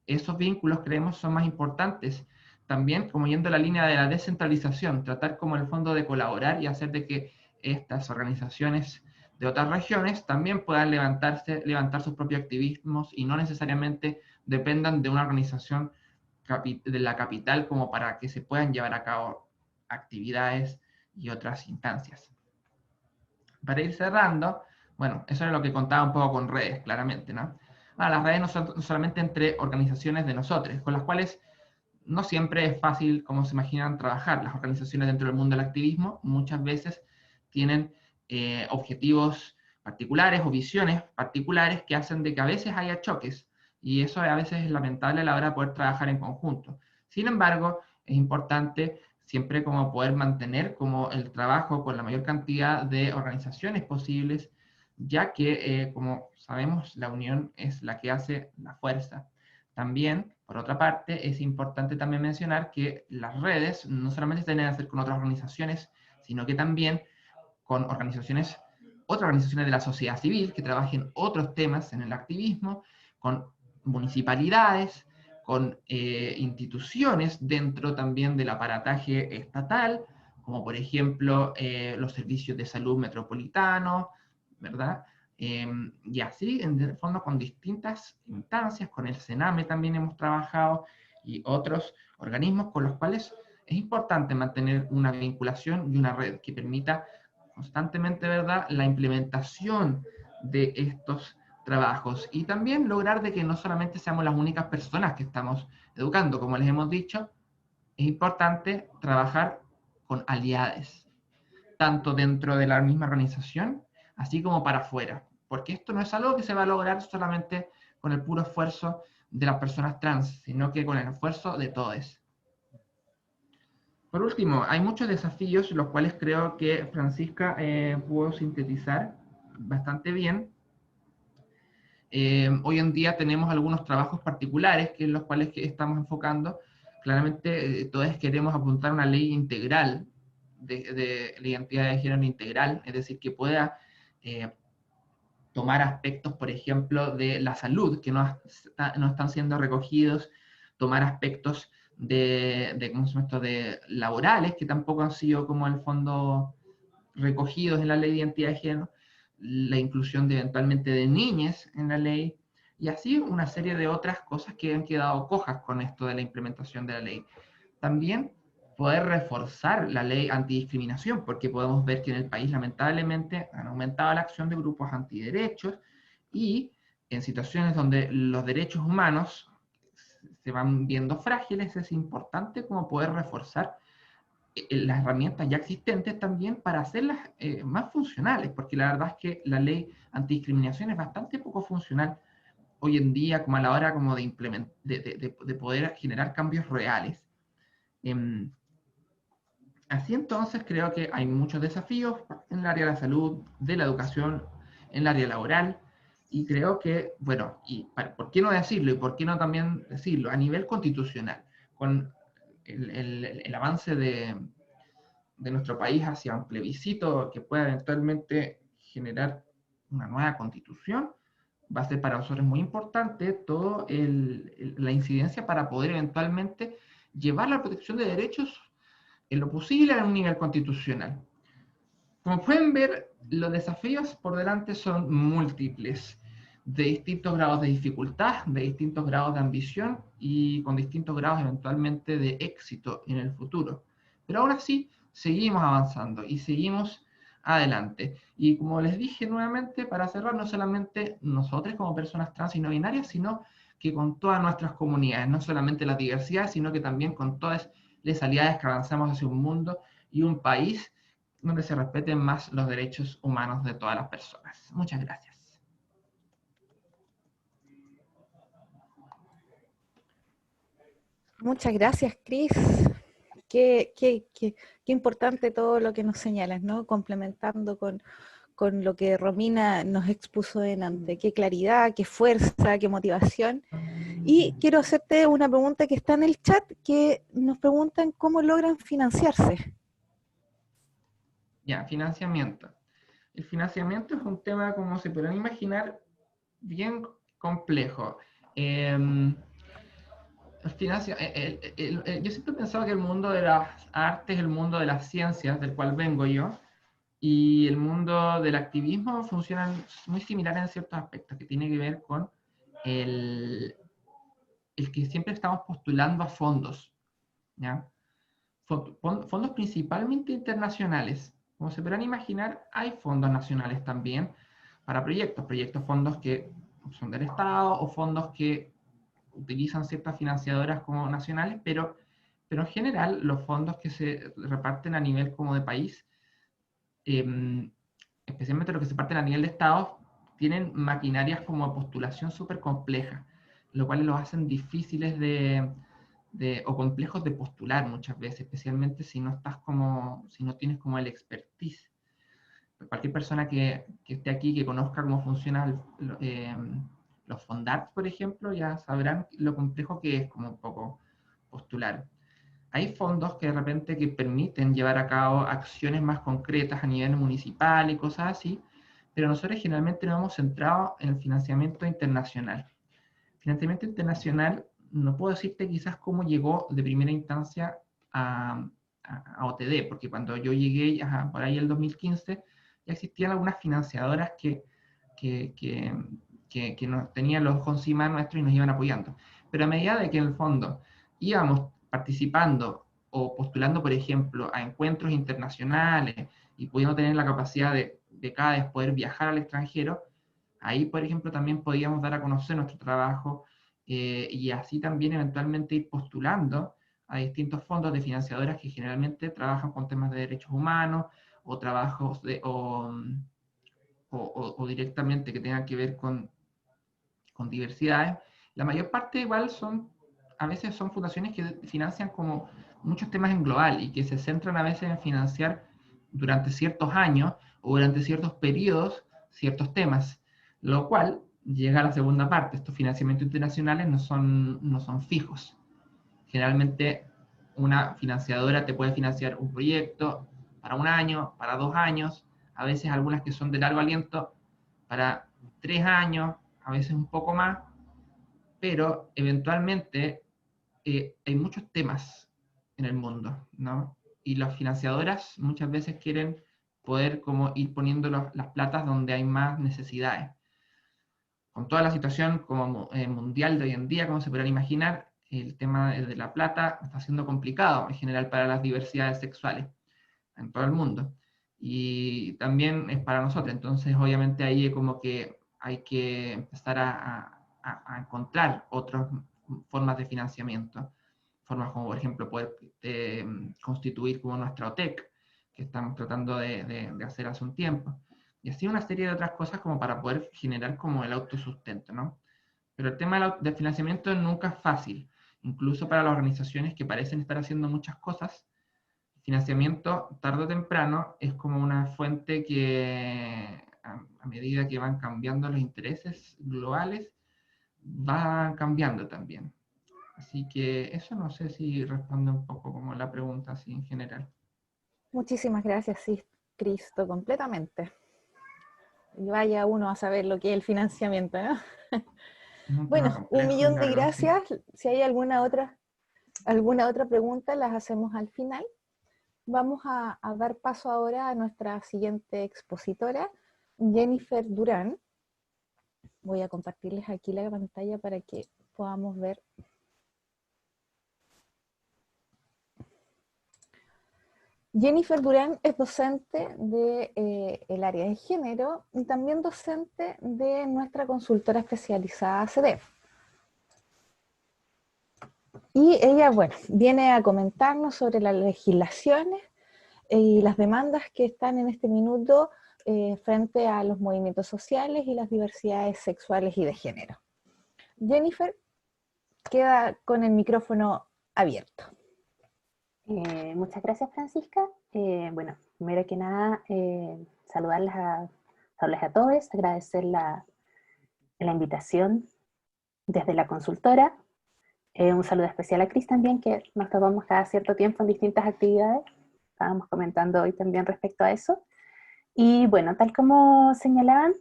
Esos vínculos, creemos, son más importantes. También, como yendo a la línea de la descentralización, tratar como el fondo de colaborar y hacer de que estas organizaciones de otras regiones también puedan levantar sus propios activismos y no necesariamente dependan de una organización de la capital como para que se puedan llevar a cabo actividades y otras instancias. Para ir cerrando, bueno, eso es lo que contaba un poco con redes, claramente, ¿no? Las redes no son solamente entre organizaciones de nosotros, con las cuales no siempre es fácil, como se imaginan, trabajar. Las organizaciones dentro del mundo del activismo muchas veces tienen objetivos particulares o visiones particulares que hacen de que a veces haya choques, y eso a veces es lamentable a la hora de poder trabajar en conjunto. Sin embargo, es importante siempre como poder mantener como el trabajo con la mayor cantidad de organizaciones posibles, ya que, como sabemos, la unión es la que hace la fuerza. También, por otra parte, es importante también mencionar que las redes no solamente tienen que hacer con otras organizaciones, sino que también con otras organizaciones de la sociedad civil que trabajen otros temas en el activismo, con municipalidades, con instituciones dentro también del aparataje estatal, como por ejemplo los servicios de salud metropolitanos, ¿verdad? Y así, en el fondo, con distintas instancias, con el Sename también hemos trabajado, y otros organismos con los cuales es importante mantener una vinculación y una red que permita constantemente, ¿verdad?, la implementación de estos trabajos, y también lograr de que no solamente seamos las únicas personas que estamos educando. Como les hemos dicho, es importante trabajar con aliados, tanto dentro de la misma organización, así como para afuera, porque esto no es algo que se va a lograr solamente con el puro esfuerzo de las personas trans, sino que con el esfuerzo de todos. Por último, hay muchos desafíos, los cuales creo que Francisca pudo sintetizar bastante bien. Hoy en día tenemos algunos trabajos particulares que en los cuales que estamos enfocando. Claramente todos queremos apuntar a una ley integral de la identidad de género integral, es decir, que pueda tomar aspectos, por ejemplo, de la salud, que no están siendo recogidos, tomar aspectos ¿cómo se llama esto?, de laborales, que tampoco han sido como en el fondo recogidos en la ley de identidad de género, la inclusión eventualmente de niñas en la ley, y así una serie de otras cosas que han quedado cojas con esto de la implementación de la ley. También poder reforzar la ley antidiscriminación, porque podemos ver que en el país lamentablemente han aumentado la acción de grupos antiderechos, y en situaciones donde los derechos humanos se van viendo frágiles, es importante como poder reforzar las herramientas ya existentes también para hacerlas más funcionales, porque la verdad es que la ley antidiscriminación es bastante poco funcional hoy en día, como a la hora como de poder generar cambios reales. Así entonces creo que hay muchos desafíos en el área de la salud, de la educación, en el área laboral, y creo que, bueno, y ¿por qué no decirlo? Y por qué no también decirlo a nivel constitucional, con el avance de nuestro país hacia un plebiscito que pueda eventualmente generar una nueva constitución, va a ser para nosotros muy importante toda la incidencia para poder eventualmente llevar la protección de derechos en lo posible a un nivel constitucional. Como pueden ver, los desafíos por delante son múltiples, de distintos grados de dificultad, de distintos grados de ambición y con distintos grados eventualmente de éxito en el futuro. Pero aún así, seguimos avanzando y seguimos adelante. Y como les dije nuevamente, para cerrar, no solamente nosotros como personas trans y no binarias, sino que con todas nuestras comunidades, no solamente la diversidad, sino que también con todas las aliadas que avanzamos hacia un mundo y un país donde se respeten más los derechos humanos de todas las personas. Muchas gracias. Muchas gracias, Cris. Qué importante todo lo que nos señalas, ¿no? Complementando con lo que Romina nos expuso delante. Qué claridad, qué fuerza, qué motivación. Y quiero hacerte una pregunta que está en el chat, que nos preguntan cómo logran financiarse. Ya, financiamiento. El financiamiento es un tema, como se podrán imaginar, bien complejo. Yo siempre he pensado que el mundo de las artes, el mundo de las ciencias, del cual vengo yo, y el mundo del activismo funcionan muy similares en ciertos aspectos, que tiene que ver con el que siempre estamos postulando a fondos, ¿ya? Fondos principalmente internacionales. Como se podrán imaginar, hay fondos nacionales también para proyectos, fondos que son del Estado o fondos que utilizan ciertas financiadoras como nacionales, pero en general los fondos que se reparten a nivel como de país, especialmente los que se parten a nivel de estados, tienen maquinarias como de postulación súper complejas, lo cual los hacen difíciles o complejos de postular muchas veces, especialmente si no si no tienes como el expertise. Cualquier persona que esté aquí, que conozca cómo funcionan los Fondarts, por ejemplo, ya sabrán lo complejo que es como un poco postular. Hay fondos que de repente que permiten llevar a cabo acciones más concretas a nivel municipal y cosas así, pero nosotros generalmente nos hemos centrado en el financiamiento internacional. Financiamiento internacional, no puedo decirte quizás cómo llegó de primera instancia a OTD, porque cuando yo llegué por ahí el 2015, ya existían algunas financiadoras que nos tenían los ojos encima nuestros y nos iban apoyando. Pero a medida de que en el fondo íbamos participando o postulando, por ejemplo, a encuentros internacionales y pudiendo tener la capacidad de cada vez poder viajar al extranjero, ahí, por ejemplo, también podíamos dar a conocer nuestro trabajo y así también eventualmente ir postulando a distintos fondos de financiadoras que generalmente trabajan con temas de derechos humanos o trabajos o directamente que tengan que ver con diversidades. La mayor parte igual a veces son fundaciones que financian como muchos temas en global y que se centran a veces en financiar durante ciertos años o durante ciertos periodos ciertos temas, lo cual llega a la segunda parte. Estos financiamientos internacionales no son fijos. Generalmente una financiadora te puede financiar un proyecto para 1 año, para 2 años, a veces algunas que son de largo aliento para 3 años, a veces un poco más, pero eventualmente hay muchos temas en el mundo, ¿no? Y las financiadoras muchas veces quieren poder como ir poniendo las platas donde hay más necesidades. Con toda la situación como mundial de hoy en día, como se podrán imaginar, el tema de la plata está siendo complicado en general para las diversidades sexuales en todo el mundo. Y también es para nosotros. Entonces, obviamente ahí como que hay que empezar a encontrar otras formas de financiamiento. Formas como, por ejemplo, poder constituir como nuestra OTEC, que estamos tratando de hacer hace un tiempo. Y así una serie de otras cosas como para poder generar como el autosustento, ¿no? Pero el tema del financiamiento nunca es fácil. Incluso para las organizaciones que parecen estar haciendo muchas cosas, financiamiento, tarde o temprano, es como una fuente que a medida que van cambiando los intereses globales, va cambiando también. Así que eso no sé si responde un poco como la pregunta así en general. Muchísimas gracias, sí, Cristo, completamente. Y vaya uno a saber lo que es el financiamiento, ¿no? Es un tema Bueno, un complejo y millón de largo, sí. gracias. Si hay alguna otra pregunta, las hacemos al final. Vamos a dar paso ahora a nuestra siguiente expositora, Jennifer Durán. Voy a compartirles aquí la pantalla para que podamos ver. Jennifer Durán es docente del área de género y también docente de nuestra consultora especializada CDEF. Y ella, bueno, viene a comentarnos sobre las legislaciones y las demandas que están en este minuto frente a los movimientos sociales y las diversidades sexuales y de género. Jennifer, queda con el micrófono abierto. Muchas gracias, Francisca. Bueno, primero que nada, saludarles a todos, agradecer la invitación desde la consultora. Un saludo especial a Cris también, que nos topamos cada cierto tiempo en distintas actividades. Estábamos comentando hoy también respecto a eso. Y bueno, tal como señalaban,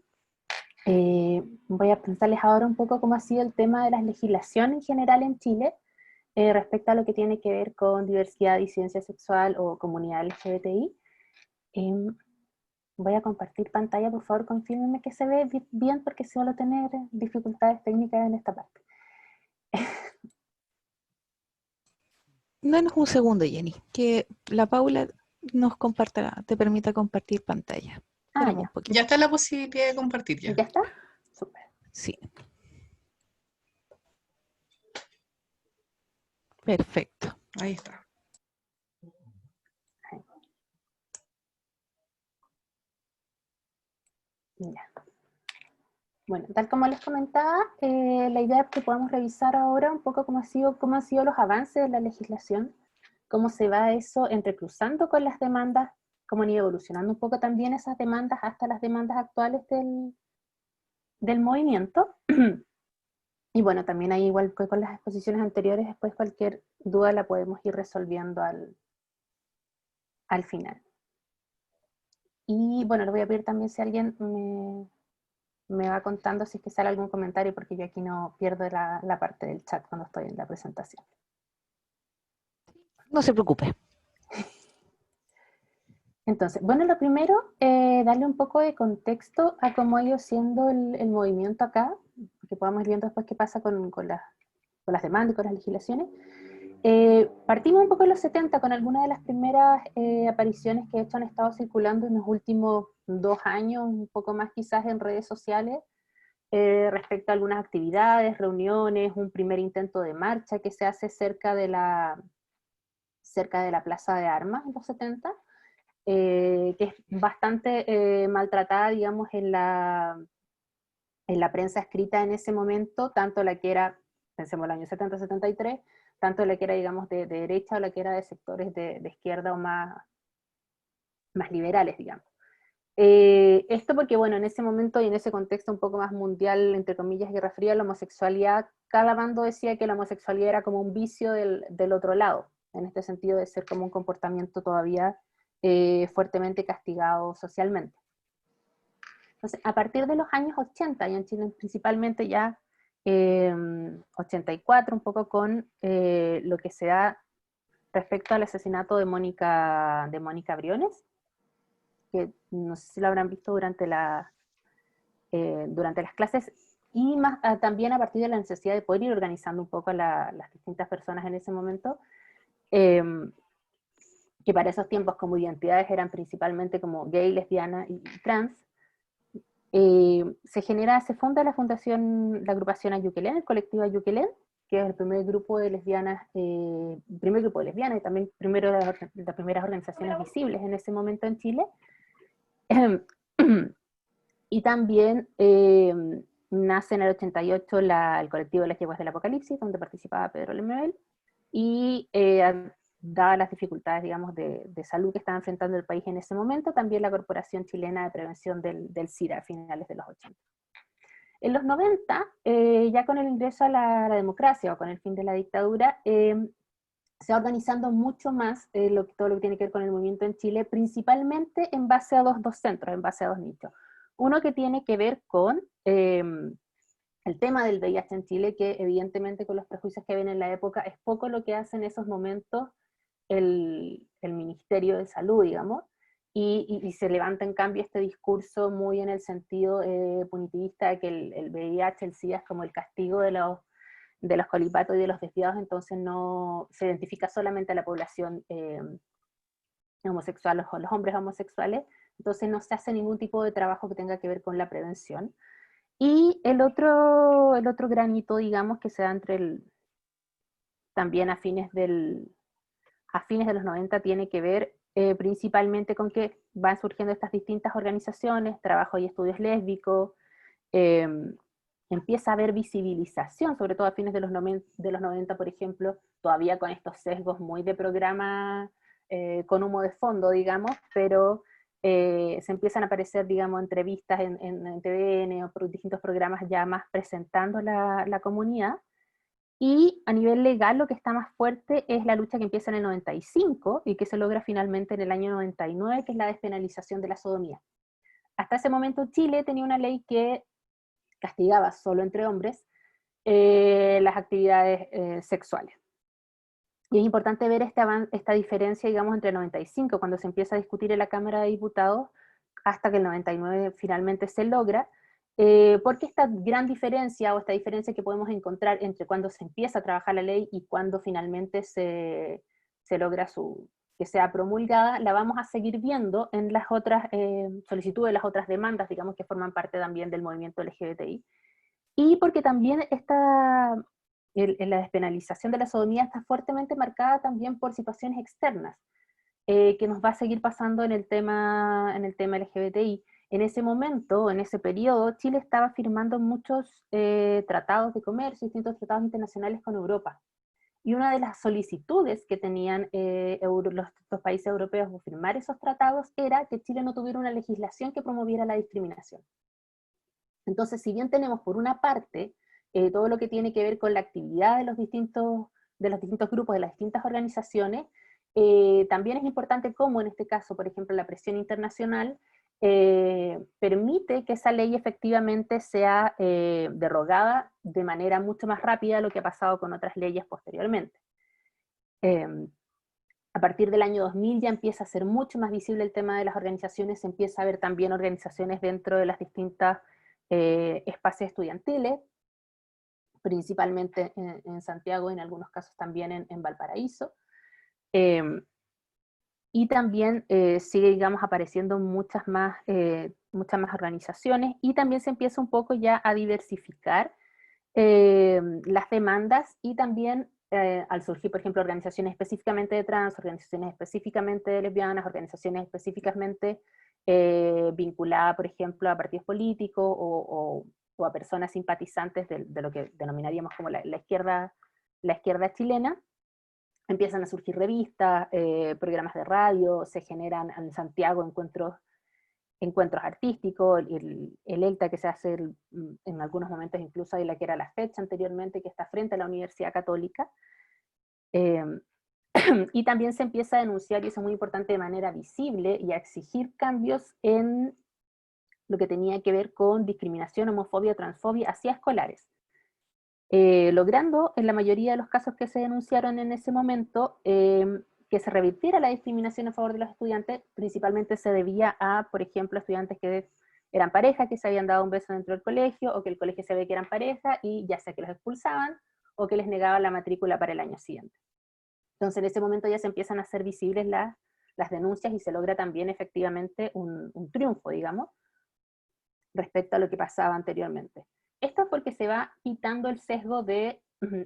voy a pensarles ahora un poco cómo ha sido el tema de la legislación en general en Chile respecto a lo que tiene que ver con diversidad, disidencia sexual o comunidad LGBTI. Voy a compartir pantalla, por favor, confírmenme que se ve bien porque suelo tener dificultades técnicas en esta parte. Danos un segundo, Jenny, que la Paula nos comparta, te permita compartir pantalla. Ya. Un poquito. Ya está la posibilidad de compartir ya. ¿Ya está? Súper. Sí. Perfecto, ahí está. Ya. Bueno, tal como les comentaba, la idea es que podamos revisar ahora un poco cómo han sido los avances de la legislación, cómo se va eso entrecruzando con las demandas, cómo han ido evolucionando un poco también esas demandas hasta las demandas actuales del movimiento. Y bueno, también ahí igual que con las exposiciones anteriores, después cualquier duda la podemos ir resolviendo al final. Y bueno, le voy a pedir también si alguien me va contando si es que sale algún comentario, porque yo aquí no pierdo la parte del chat cuando estoy en la presentación. No se preocupe. Entonces, bueno, lo primero, darle un poco de contexto a cómo ha ido siendo el movimiento acá, que podamos ir viendo después qué pasa con las demandas y con las legislaciones. Partimos un poco en los 70 con algunas de las primeras apariciones que de hecho han estado circulando en los últimos 2 años, un poco más quizás en redes sociales, respecto a algunas actividades, reuniones, un primer intento de marcha que se hace cerca de la Plaza de Armas en los 70, que es bastante maltratada, digamos, en la prensa escrita en ese momento, tanto la que era, pensemos el año 70-73, tanto la que era, digamos, de derecha o la que era de sectores de izquierda o más liberales, digamos. Esto porque, bueno, en ese momento y en ese contexto un poco más mundial, entre comillas, Guerra Fría, la homosexualidad, cada bando decía que la homosexualidad era como un vicio del otro lado, en este sentido de ser como un comportamiento todavía fuertemente castigado socialmente. Entonces, a partir de los años 80, y en Chile principalmente ya 84, un poco con lo que se da respecto al asesinato de Mónica Briones, que no sé si lo habrán visto durante las clases, y más también a partir de la necesidad de poder ir organizando un poco las distintas personas en ese momento, que para esos tiempos como identidades eran principalmente como gay, lesbiana y trans. Se funda la agrupación Ayuquelén, el colectivo Ayuquelén, que es el primer grupo de lesbianas, y también primero de las primeras organizaciones visibles en ese momento en Chile. Y también nace en el 88 el colectivo de las Yeguas del Apocalipsis, donde participaba Pedro Lemebel, y dadas las dificultades, digamos, de salud que estaba enfrentando el país en ese momento, también la Corporación Chilena de Prevención del SIDA a finales de los 80. En los 90, ya con el ingreso a la democracia o con el fin de la dictadura, se va organizando mucho más todo lo que tiene que ver con el movimiento en Chile, principalmente en base a dos centros, en base a dos nichos. Uno que tiene que ver con el tema del VIH en Chile, que evidentemente con los prejuicios que ven en la época, es poco lo que hace en esos momentos el Ministerio de Salud, digamos, y se levanta en cambio este discurso muy en el sentido punitivista de que el VIH, el SIDA es como el castigo de los colipatos y de los desviados, entonces no se identifica solamente a la población homosexual o los hombres homosexuales, entonces no se hace ningún tipo de trabajo que tenga que ver con la prevención. Y el otro granito, digamos, que se da también a fines de los 90, tiene que ver principalmente con que van surgiendo estas distintas organizaciones, trabajo y estudios lésbicos, empieza a haber visibilización, sobre todo a fines de los 90, por ejemplo, todavía con estos sesgos muy de programa con humo de fondo, digamos, pero se empiezan a aparecer, digamos, entrevistas en TVN o por distintos programas ya más presentando la comunidad. Y a nivel legal lo que está más fuerte es la lucha que empieza en el 95 y que se logra finalmente en el año 99, que es la despenalización de la sodomía. Hasta ese momento Chile tenía una ley que castigaba solo entre hombres las actividades sexuales. Y es importante ver esta diferencia, digamos, entre el 95, cuando se empieza a discutir en la Cámara de Diputados, hasta que el 99 finalmente se logra, porque esta gran diferencia, o esta diferencia que podemos encontrar entre cuando se empieza a trabajar la ley y cuando finalmente se logra que sea promulgada, la vamos a seguir viendo en las otras solicitudes, las otras demandas, digamos, que forman parte también del movimiento LGBTI. Y porque también la despenalización de la sodomía está fuertemente marcada también por situaciones externas, que nos va a seguir pasando en el tema LGBTI. En ese momento, en ese periodo, Chile estaba firmando muchos tratados de comercio, distintos tratados internacionales con Europa. Y una de las solicitudes que tenían los países europeos de firmar esos tratados era que Chile no tuviera una legislación que promoviera la discriminación. Entonces, si bien tenemos por una parte todo lo que tiene que ver con la actividad de los distintos grupos, de las distintas organizaciones, también es importante cómo en este caso, por ejemplo, la presión internacional permite que esa ley efectivamente sea derogada de manera mucho más rápida de lo que ha pasado con otras leyes posteriormente. A partir del año 2000 ya empieza a ser mucho más visible el tema de las organizaciones, se empieza a ver también organizaciones dentro de las distintas espacios estudiantiles, principalmente en Santiago, en algunos casos también en Valparaíso. Y también sigue, digamos, apareciendo muchas más organizaciones, y también se empieza un poco ya a diversificar las demandas, y también al surgir, por ejemplo, organizaciones específicamente de trans, organizaciones específicamente de lesbianas, organizaciones específicamente vinculadas, por ejemplo, a partidos políticos o a personas simpatizantes de lo que denominaríamos como la izquierda chilena. Empiezan a surgir revistas, programas de radio, se generan en Santiago encuentros artísticos, el ELTA que se hace en algunos momentos incluso de la que era la fecha anteriormente, que está frente a la Universidad Católica, y también se empieza a denunciar, y eso es muy importante, de manera visible, y a exigir cambios en lo que tenía que ver con discriminación, homofobia, transfobia hacia escolares. Logrando, en la mayoría de los casos que se denunciaron en ese momento, que se revirtiera la discriminación a favor de los estudiantes. Principalmente se debía a, por ejemplo, estudiantes que eran pareja, que se habían dado un beso dentro del colegio, o que el colegio sabía que eran pareja, y ya sea que los expulsaban, o que les negaban la matrícula para el año siguiente. Entonces en ese momento ya se empiezan a hacer visibles las denuncias, y se logra también efectivamente un triunfo, digamos, respecto a lo que pasaba anteriormente. Esto es porque se va quitando el sesgo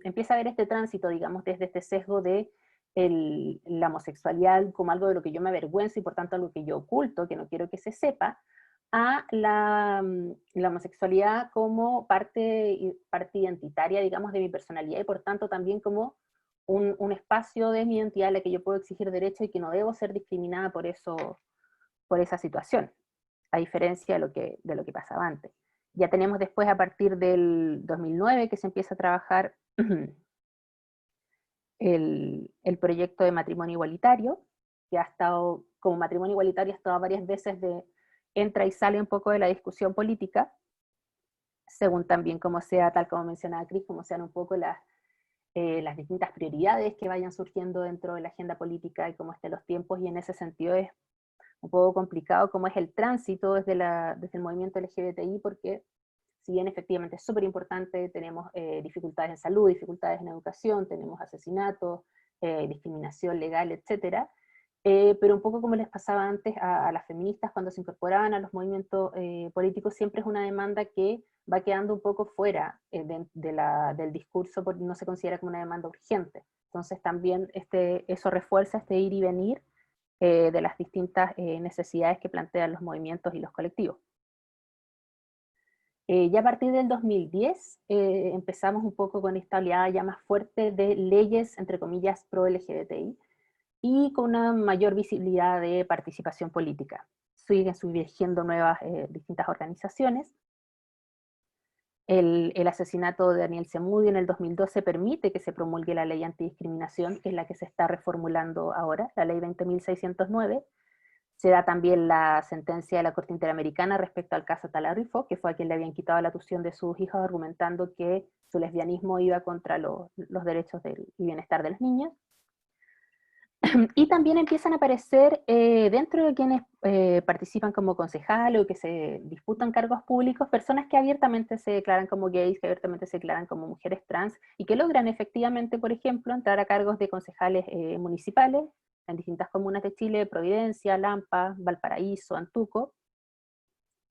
empieza a haber este tránsito, digamos, desde este sesgo de la homosexualidad como algo de lo que yo me avergüenzo y por tanto algo que yo oculto, que no quiero que se sepa, a la homosexualidad como parte identitaria, digamos, de mi personalidad, y por tanto también como un espacio de mi identidad en la que yo puedo exigir derechos y que no debo ser discriminada por esa situación, a diferencia de lo que pasaba antes. Ya tenemos después, a partir del 2009, que se empieza a trabajar el proyecto de matrimonio igualitario, que ha estado, como matrimonio igualitario, ha estado varias veces entra y sale un poco de la discusión política, según también como sea, tal como mencionaba Cris, como sean un poco las distintas prioridades que vayan surgiendo dentro de la agenda política y cómo estén los tiempos, y en ese sentido es un poco complicado cómo es el tránsito desde el movimiento LGBTI, porque si bien efectivamente es súper importante, tenemos dificultades en salud, dificultades en educación, tenemos asesinatos, discriminación legal, etcétera, pero un poco como les pasaba antes a las feministas cuando se incorporaban a los movimientos políticos, siempre es una demanda que va quedando un poco fuera del discurso, porque no se considera como una demanda urgente. Entonces también eso refuerza este ir y venir de las distintas necesidades que plantean los movimientos y los colectivos. Ya a partir del 2010 empezamos un poco con esta oleada ya más fuerte de leyes, entre comillas, pro-LGBTI, y con una mayor visibilidad de participación política. Siguen surgiendo nuevas distintas organizaciones. El asesinato de Daniel Zemudio en el 2012 permite que se promulgue la ley antidiscriminación, que es la que se está reformulando ahora, la ley 20.609. Se da también la sentencia de la Corte Interamericana respecto al caso Talarrifo, que fue a quien le habían quitado la tuición de sus hijos, argumentando que su lesbianismo iba contra los derechos y bienestar de los niños. Y también empiezan a aparecer dentro de quienes participan como concejales o que se disputan cargos públicos, personas que abiertamente se declaran como gays, que abiertamente se declaran como mujeres trans, y que logran efectivamente, por ejemplo, entrar a cargos de concejales municipales en distintas comunas de Chile: Providencia, Lampa, Valparaíso, Antuco.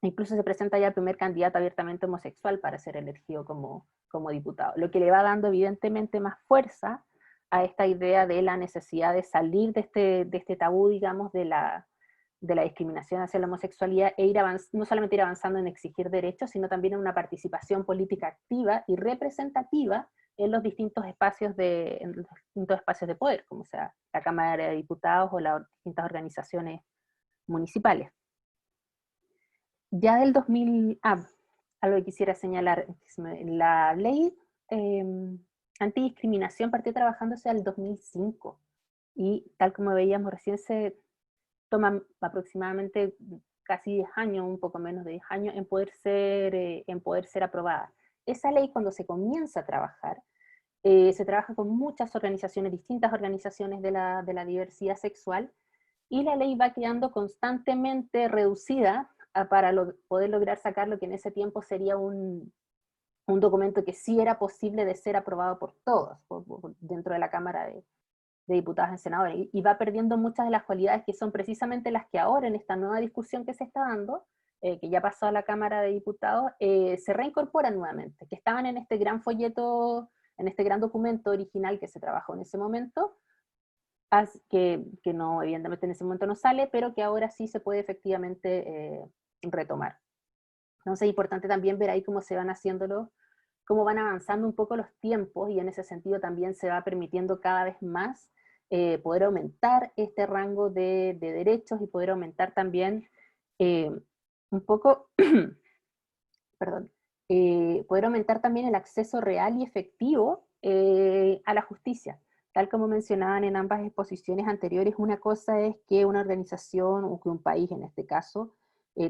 Incluso se presenta ya el primer candidato abiertamente homosexual para ser elegido como diputado, lo que le va dando evidentemente más fuerza a esta idea de la necesidad de salir de este tabú, digamos, de la discriminación hacia la homosexualidad, e no solamente ir avanzando en exigir derechos, sino también en una participación política activa y representativa en los distintos espacios de poder, como sea la Cámara de Diputados o las distintas organizaciones municipales. Ya del 2000, algo que quisiera señalar, la ley antidiscriminación partió trabajándose al 2005, y tal como veíamos recién se toma aproximadamente casi 10 años, un poco menos de 10 años, en poder ser aprobada. Esa ley, cuando se comienza a trabajar, se trabaja con muchas organizaciones, distintas organizaciones de la diversidad sexual, y la ley va quedando constantemente reducida para poder lograr sacar lo que en ese tiempo sería un documento que sí era posible de ser aprobado por todos, dentro de la Cámara de Diputados y Senadores, y va perdiendo muchas de las cualidades que son precisamente las que ahora en esta nueva discusión que se está dando, que ya pasó a la Cámara de Diputados, se reincorporan nuevamente, que estaban en este gran folleto, en este gran documento original que se trabajó en ese momento, que no, evidentemente en ese momento no sale, pero que ahora sí se puede efectivamente retomar. Entonces es importante también ver ahí cómo se van haciéndolo, cómo van avanzando un poco los tiempos, y en ese sentido también se va permitiendo cada vez más poder aumentar este rango de derechos, y poder aumentar también un poco, perdón, poder aumentar también el acceso real y efectivo a la justicia. Tal como mencionaban en ambas exposiciones anteriores, una cosa es que una organización, o que un país en este caso,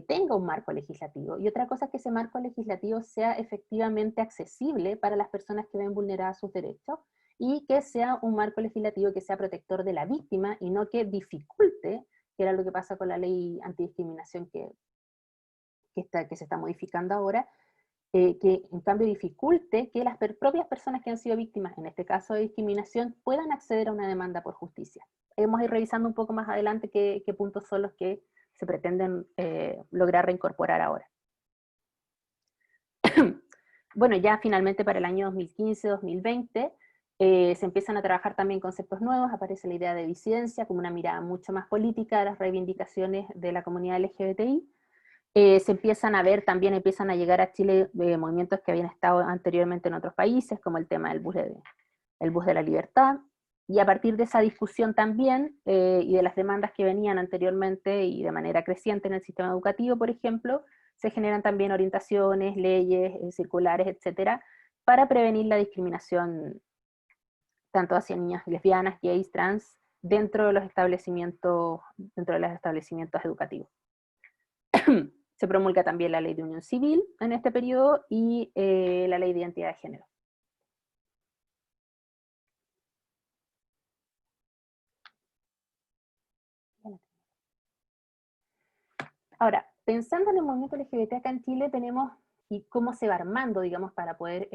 tenga un marco legislativo, y otra cosa es que ese marco legislativo sea efectivamente accesible para las personas que ven vulneradas sus derechos, y que sea un marco legislativo que sea protector de la víctima, y no que dificulte, que era lo que pasa con la ley antidiscriminación que se está modificando ahora, que en cambio dificulte que las propias personas que han sido víctimas, en este caso de discriminación, puedan acceder a una demanda por justicia. Vamos a ir revisando un poco más adelante qué puntos son los que se pretenden lograr reincorporar ahora. Bueno, ya finalmente para el año 2015-2020 se empiezan a trabajar también conceptos nuevos, aparece la idea de disidencia como una mirada mucho más política de las reivindicaciones de la comunidad LGBTI. Se empiezan a ver, también empiezan a llegar a Chile movimientos que habían estado anteriormente en otros países, como el tema del bus de la libertad, y a partir de esa discusión también, y de las demandas que venían anteriormente y de manera creciente en el sistema educativo, por ejemplo, se generan también orientaciones, leyes, circulares, etcétera, para prevenir la discriminación tanto hacia niñas lesbianas, gays, trans, dentro de los establecimientos educativos. Se promulga también la ley de unión civil en este periodo, y la ley de identidad de género. Ahora, pensando en el movimiento LGBT acá en Chile, tenemos, y cómo se va armando, digamos, para poder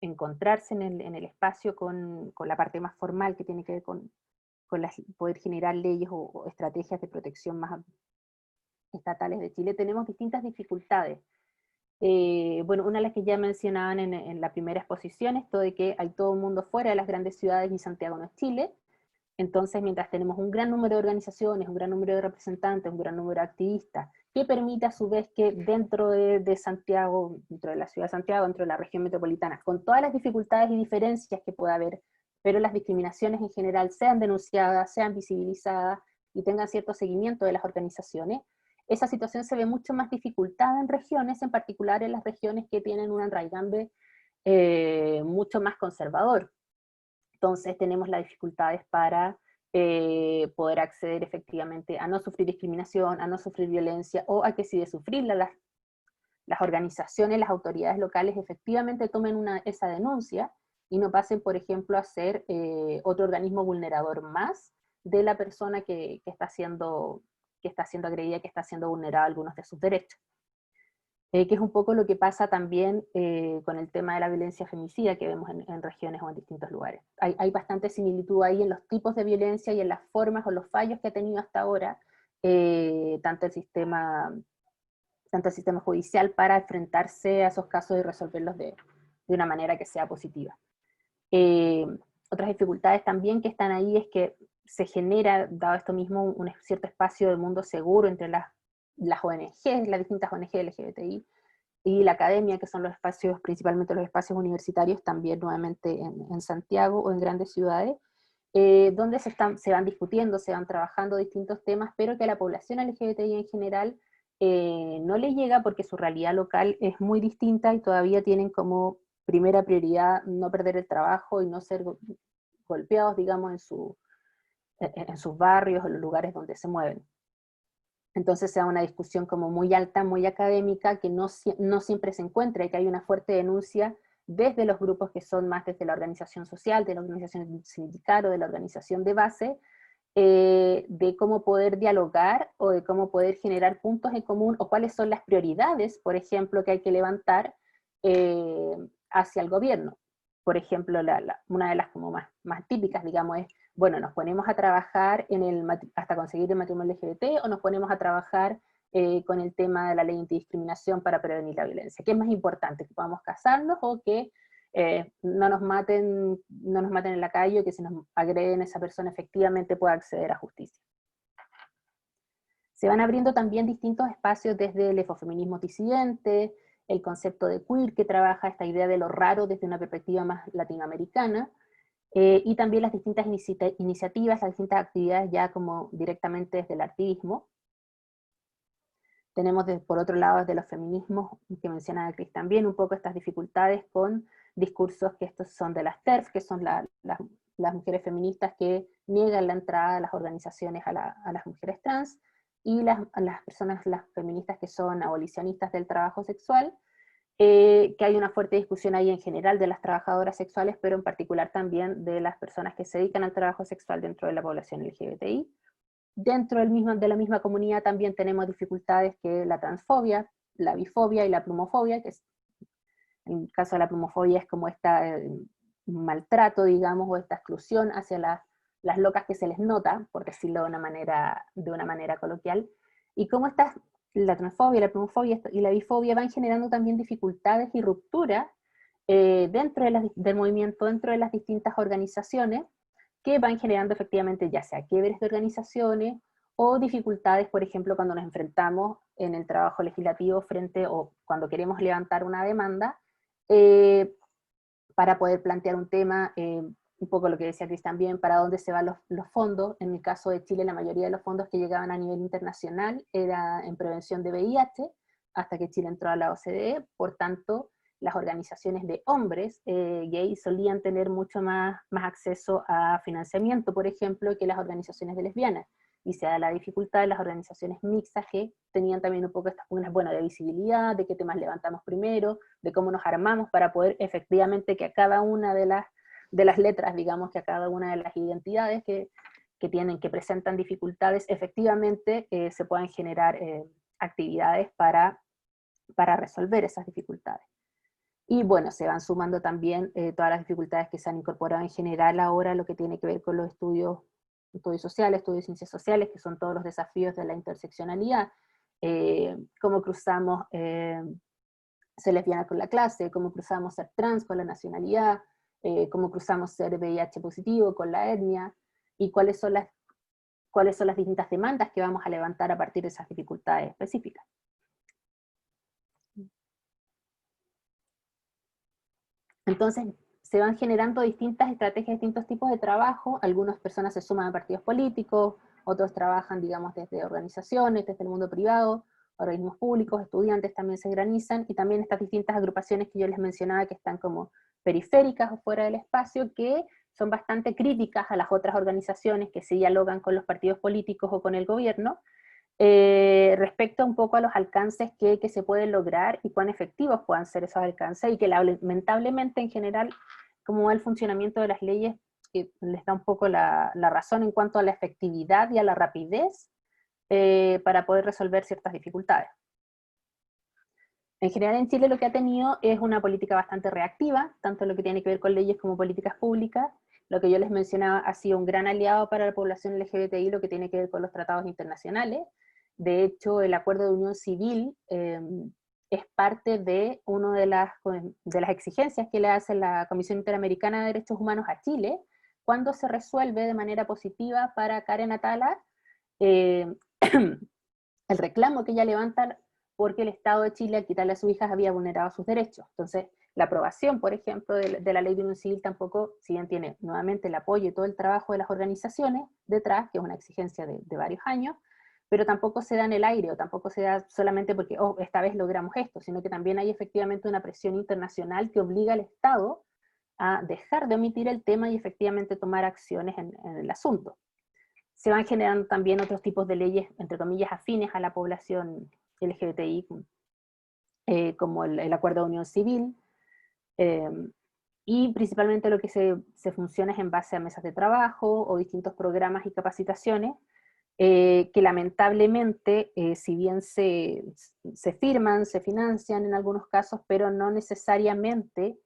encontrarse en el espacio con la parte más formal, que tiene que ver con poder generar leyes o estrategias de protección más estatales de Chile. Tenemos distintas dificultades. Bueno, una de las que ya mencionaban en la primera exposición, esto de que hay todo un mundo fuera de las grandes ciudades y Santiago no es Chile. Entonces, mientras tenemos un gran número de organizaciones, un gran número de representantes, un gran número de activistas, que permite a su vez que dentro de Santiago, dentro de la ciudad de Santiago, dentro de la región metropolitana, con todas las dificultades y diferencias que pueda haber, pero las discriminaciones en general sean denunciadas, sean visibilizadas y tengan cierto seguimiento de las organizaciones, esa situación se ve mucho más dificultada en regiones, en particular en las regiones que tienen un enraigambre mucho más conservador. Entonces tenemos las dificultades para poder acceder efectivamente a no sufrir discriminación, a no sufrir violencia, o a que si de sufrirla las organizaciones, las autoridades locales efectivamente tomen esa denuncia y no pasen, por ejemplo, a ser otro organismo vulnerador más de la persona que está siendo agredida, que está siendo vulnerada algunos de sus derechos. Que es un poco lo que pasa también con el tema de la violencia femicida que vemos en regiones o en distintos lugares. Hay bastante similitud ahí en los tipos de violencia y en las formas o los fallos que ha tenido hasta ahora tanto el sistema tanto el sistema judicial para enfrentarse a esos casos y resolverlos de una manera que sea positiva. Otras dificultades también que están ahí es que se genera, dado esto mismo, un cierto espacio de mundo seguro entre las ONGs, las distintas ONG LGBTI, y la academia, que son los espacios, principalmente los espacios universitarios, también nuevamente en Santiago o en grandes ciudades, donde se van discutiendo, se van trabajando distintos temas, pero que a la población LGBTI en general no le llega porque su realidad local es muy distinta y todavía tienen como primera prioridad no perder el trabajo y no ser golpeados, digamos, en sus barrios o en los lugares donde se mueven. Entonces se da una discusión como muy alta, muy académica, que no siempre se encuentra, y que hay una fuerte denuncia desde los grupos que son más desde la organización social, de la organización sindical o de la organización de base, de cómo poder dialogar o de cómo poder generar puntos en común o cuáles son las prioridades, por ejemplo, que hay que levantar hacia el gobierno. Por ejemplo, una de las como más típicas, digamos, es, bueno, nos ponemos a trabajar hasta conseguir el matrimonio LGBT, o nos ponemos a trabajar con el tema de la ley antidiscriminación para prevenir la violencia. ¿Qué es más importante? ¿Que podamos casarnos o que no nos maten en la calle, o que si nos agreden esa persona efectivamente pueda acceder a justicia? Se van abriendo también distintos espacios desde el ecofeminismo disidente, el concepto de queer, que trabaja esta idea de lo raro desde una perspectiva más latinoamericana, y también las distintas iniciativas, las distintas actividades ya como directamente desde el activismo. Tenemos por otro lado desde los feminismos, que menciona Cris también, un poco estas dificultades con discursos que estos son de las TERF, que son las mujeres feministas que niegan la entrada a las organizaciones a las mujeres trans, y las feministas que son abolicionistas del trabajo sexual, que hay una fuerte discusión ahí en general de las trabajadoras sexuales, pero en particular también de las personas que se dedican al trabajo sexual dentro de la población LGBTI. Dentro de la misma comunidad también tenemos dificultades que la transfobia, la bifobia y la plumofobia, que en el caso de la plumofobia es como este maltrato, digamos, o esta exclusión hacia las locas que se les nota, por decirlo de una manera coloquial, y cómo la transfobia, la plumofobia y la bifobia van generando también dificultades y rupturas dentro del movimiento, dentro de las distintas organizaciones, que van generando efectivamente ya sea quiebres de organizaciones o dificultades, por ejemplo, cuando nos enfrentamos en el trabajo legislativo o cuando queremos levantar una demanda para poder plantear un tema, un poco lo que decía Cris también, para dónde se van los fondos. En el caso de Chile, la mayoría de los fondos que llegaban a nivel internacional era en prevención de VIH, hasta que Chile entró a la OCDE, por tanto, las organizaciones de hombres gays solían tener mucho más acceso a financiamiento, por ejemplo, que las organizaciones de lesbianas, y se da la dificultad de las organizaciones mixtas, que tenían también un poco estas pugnas, bueno, de visibilidad, de qué temas levantamos primero, de cómo nos armamos para poder efectivamente que a cada una de las letras, digamos, que a cada una de las identidades que presentan dificultades, efectivamente se puedan generar actividades para resolver esas dificultades. Y bueno, se van sumando también todas las dificultades que se han incorporado en general ahora, lo que tiene que ver con los estudios sociales, estudios de ciencias sociales, que son todos los desafíos de la interseccionalidad, cómo cruzamos ser lesbiana con la clase, cómo cruzamos ser trans con la nacionalidad, cómo cruzamos ser VIH positivo con la etnia, y cuáles son las distintas demandas que vamos a levantar a partir de esas dificultades específicas. Entonces, se van generando distintas estrategias, distintos tipos de trabajo. Algunas personas se suman a partidos políticos, otros trabajan, digamos, desde organizaciones, desde el mundo privado, organismos públicos, estudiantes también se organizan, y también estas distintas agrupaciones que yo les mencionaba, que están como periféricas o fuera del espacio, que son bastante críticas a las otras organizaciones que sí dialogan con los partidos políticos o con el gobierno, respecto un poco a los alcances que se pueden lograr y cuán efectivos puedan ser esos alcances, y que lamentablemente en general, como va el funcionamiento de las leyes, les da un poco la razón en cuanto a la efectividad y a la rapidez para poder resolver ciertas dificultades. En general en Chile lo que ha tenido es una política bastante reactiva, tanto en lo que tiene que ver con leyes como políticas públicas. Lo que yo les mencionaba ha sido un gran aliado para la población LGBTI, lo que tiene que ver con los tratados internacionales, De hecho, el acuerdo de unión civil es parte de una de las exigencias que le hace la Comisión Interamericana de Derechos Humanos a Chile, cuando se resuelve de manera positiva para Karen Atala el reclamo que ella levanta porque el Estado de Chile, al quitarle a sus hijas, había vulnerado sus derechos. Entonces, la aprobación, por ejemplo, de la ley de unión civil tampoco, si bien tiene nuevamente el apoyo y todo el trabajo de las organizaciones detrás, que es una exigencia de varios años, pero tampoco se da en el aire, o tampoco se da solamente porque, oh, esta vez logramos esto, sino que también hay efectivamente una presión internacional que obliga al Estado a dejar de omitir el tema y efectivamente tomar acciones en el asunto. Se van generando también otros tipos de leyes, entre comillas, afines a la población LGBTI, como el Acuerdo de Unión Civil, y principalmente lo que se funciona es en base a mesas de trabajo o distintos programas y capacitaciones, que lamentablemente, si bien se firman, se financian en algunos casos, pero no necesariamente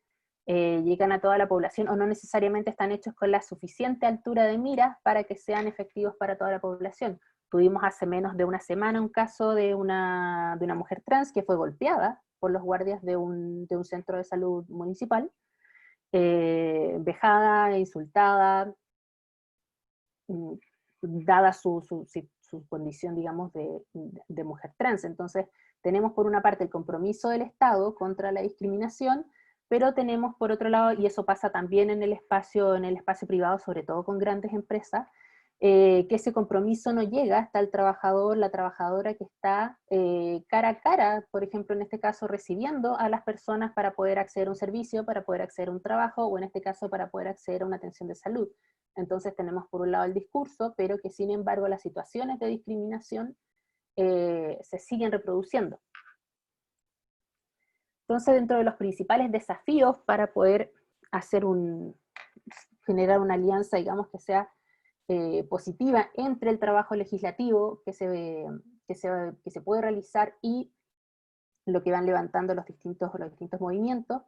llegan a toda la población, o no necesariamente están hechos con la suficiente altura de miras para que sean efectivos para toda la población. Tuvimos hace menos de una semana un caso de una mujer trans que fue golpeada por los guardias de un centro de salud municipal, vejada, insultada, dada su condición, digamos, de mujer trans. Entonces, tenemos por una parte el compromiso del Estado contra la discriminación, pero tenemos por otro lado, y eso pasa también en el espacio privado, sobre todo con grandes empresas, que ese compromiso no llega hasta el trabajador, la trabajadora que está cara a cara, por ejemplo, en este caso, recibiendo a las personas para poder acceder a un servicio, para poder acceder a un trabajo, o en este caso, para poder acceder a una atención de salud. Entonces tenemos por un lado el discurso, pero que sin embargo las situaciones de discriminación se siguen reproduciendo. Entonces, dentro de los principales desafíos para poder generar una alianza, digamos, que sea positiva entre el trabajo legislativo que se puede realizar y lo que van levantando los distintos movimientos,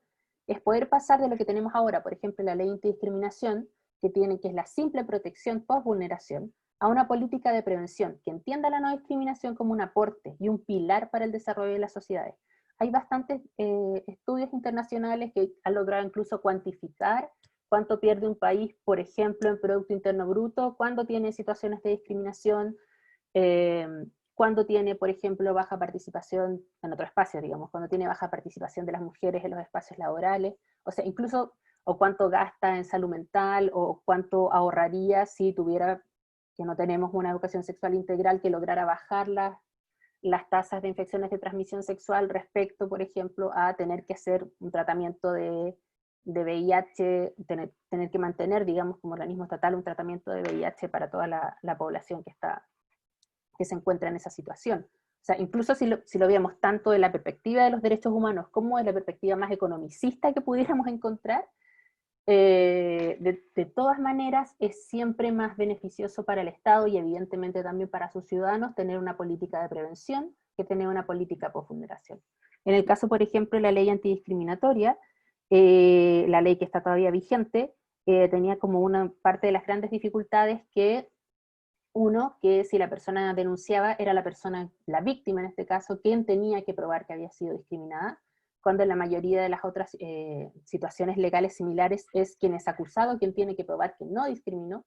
es poder pasar de lo que tenemos ahora, por ejemplo, la ley antidiscriminación, que es la simple protección post-vulneración, a una política de prevención que entienda la no discriminación como un aporte y un pilar para el desarrollo de las sociedades. Hay bastantes estudios internacionales que han logrado incluso cuantificar cuánto pierde un país, por ejemplo, en Producto Interno Bruto, cuando tiene situaciones de discriminación, cuando tiene, por ejemplo, baja participación en otro espacio, digamos, cuando tiene baja participación de las mujeres en los espacios laborales, o sea, incluso, o cuánto gasta en salud mental, o cuánto ahorraría si tuviera, que no tenemos una educación sexual integral que lograra bajar las tasas de infecciones de transmisión sexual respecto, por ejemplo, a tener que hacer un tratamiento de VIH, tener que mantener, digamos, como organismo estatal, un tratamiento de VIH para toda la población que se encuentra en esa situación. O sea, incluso si lo veamos tanto de la perspectiva de los derechos humanos como de la perspectiva más economicista que pudiéramos encontrar, de todas maneras es siempre más beneficioso para el Estado y evidentemente también para sus ciudadanos tener una política de prevención que tener una política post-vulneración. En el caso, por ejemplo, de la ley antidiscriminatoria, la ley que está todavía vigente, tenía como una parte de las grandes dificultades que si la persona denunciaba, era la víctima en este caso, quien tenía que probar que había sido discriminada, cuando en la mayoría de las otras situaciones legales similares es quien es acusado, quien tiene que probar que no discriminó.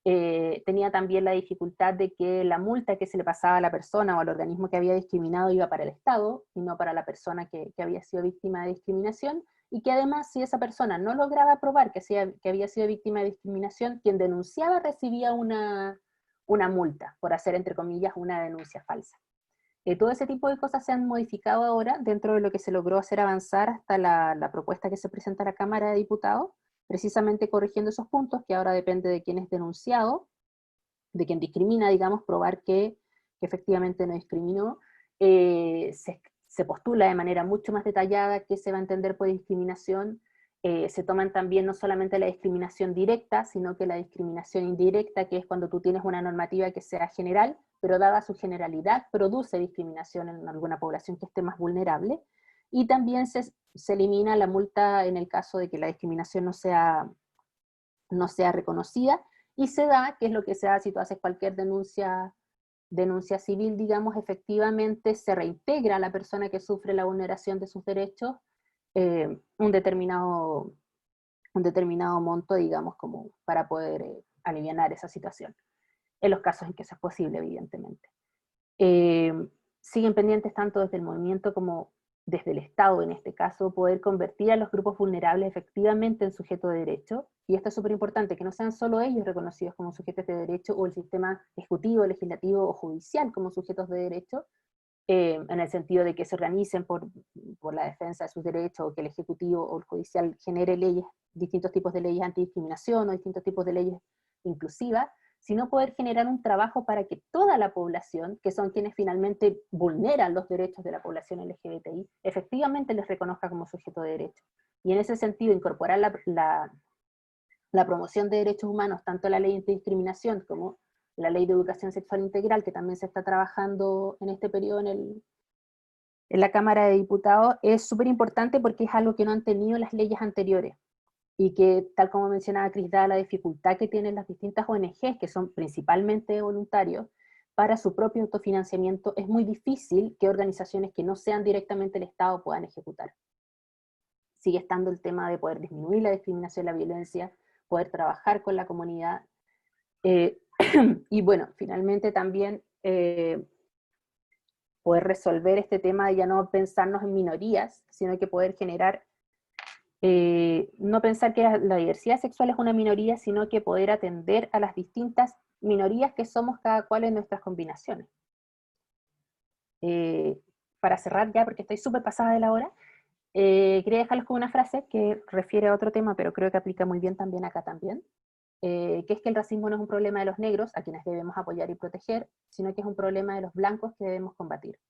Tenía también la dificultad de que la multa que se le pasaba a la persona o al organismo que había discriminado iba para el Estado, y no para la persona que había sido víctima de discriminación, y que además si esa persona no lograba probar que había sido víctima de discriminación, quien denunciaba recibía una multa por hacer, entre comillas, una denuncia falsa. Todo ese tipo de cosas se han modificado ahora dentro de lo que se logró hacer avanzar hasta la propuesta que se presenta a la Cámara de Diputados, precisamente corrigiendo esos puntos, que ahora depende de quién es denunciado, de quien discrimina, digamos, probar que efectivamente no discriminó. Se postula de manera mucho más detallada qué se va a entender por discriminación. Se toman también no solamente la discriminación directa, sino que la discriminación indirecta, que es cuando tú tienes una normativa que sea general, pero dada su generalidad produce discriminación en alguna población que esté más vulnerable. Y también se elimina la multa en el caso de que la discriminación no sea reconocida, y se da, que es lo que se da si tú haces cualquier denuncia denuncia civil, digamos, efectivamente se reintegra a la persona que sufre la vulneración de sus derechos un determinado monto, digamos, como para poder alivianar esa situación, en los casos en que eso es posible, evidentemente. Siguen pendientes tanto desde el movimiento como desde el Estado, en este caso, poder convertir a los grupos vulnerables efectivamente en sujetos de derecho, y esto es súper importante, que no sean solo ellos reconocidos como sujetos de derecho, o el sistema ejecutivo, legislativo o judicial como sujetos de derecho, en el sentido de que se organicen por la defensa de sus derechos, o que el ejecutivo o el judicial genere leyes, distintos tipos de leyes antidiscriminación, o distintos tipos de leyes inclusivas, sino poder generar un trabajo para que toda la población, que son quienes finalmente vulneran los derechos de la población LGBTI, efectivamente les reconozca como sujeto de derecho. Y en ese sentido, incorporar la promoción de derechos humanos, tanto la ley antidiscriminación como la ley de educación sexual integral, que también se está trabajando en este periodo en la Cámara de Diputados, es súper importante porque es algo que no han tenido las leyes anteriores. Y que, tal como mencionaba Cris, dada la dificultad que tienen las distintas ONGs, que son principalmente voluntarios, para su propio autofinanciamiento, es muy difícil que organizaciones que no sean directamente el Estado puedan ejecutar. Sigue estando el tema de poder disminuir la discriminación y la violencia, poder trabajar con la comunidad, y bueno, finalmente también poder resolver este tema de ya no pensarnos en minorías, sino que poder generar no pensar que la diversidad sexual es una minoría, sino que poder atender a las distintas minorías que somos cada cual en nuestras combinaciones. Para cerrar ya, porque estoy súper pasada de la hora, quería dejarlos con una frase que refiere a otro tema, pero creo que aplica muy bien también acá también, que es que el racismo no es un problema de los negros, a quienes debemos apoyar y proteger, sino que es un problema de los blancos que debemos combatir,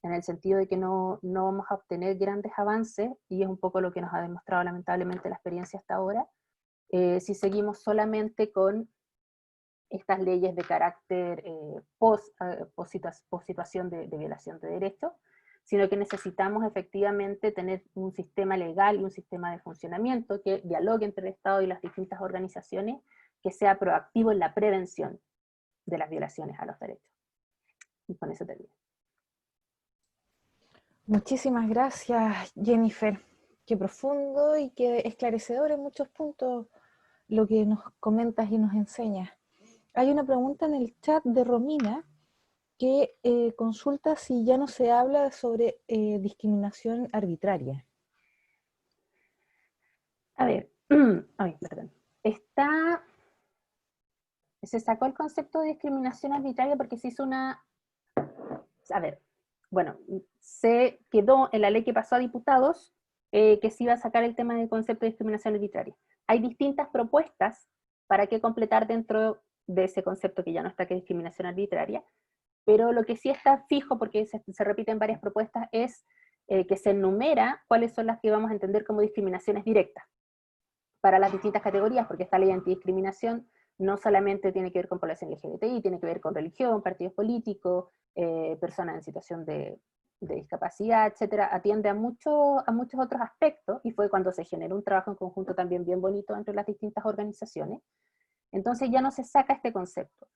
en el sentido de que no vamos a obtener grandes avances, y es un poco lo que nos ha demostrado lamentablemente la experiencia hasta ahora, si seguimos solamente con estas leyes de carácter post situación de violación de derechos, sino que necesitamos efectivamente tener un sistema legal y un sistema de funcionamiento que dialogue entre el Estado y las distintas organizaciones, que sea proactivo en la prevención de las violaciones a los derechos. Y con eso termino. Muchísimas gracias, Jennifer. Qué profundo y qué esclarecedor en muchos puntos lo que nos comentas y nos enseñas. Hay una pregunta en el chat de Romina que consulta si ya no se habla sobre discriminación arbitraria. A ver, ay, perdón. Se sacó el concepto de discriminación arbitraria porque se hizo se quedó en la ley que pasó a diputados que se iba a sacar el tema del concepto de discriminación arbitraria. Hay distintas propuestas para que completar dentro de ese concepto que ya no está, que es discriminación arbitraria, pero lo que sí está fijo, porque se repiten varias propuestas, es que se enumera cuáles son las que vamos a entender como discriminaciones directas para las distintas categorías, porque esta ley de antidiscriminación no solamente tiene que ver con población LGBTI, tiene que ver con religión, partidos políticos, personas en situación de discapacidad, etcétera, atiende a muchos otros aspectos, y fue cuando se generó un trabajo en conjunto también bien bonito entre las distintas organizaciones. Entonces ya no se saca este concepto.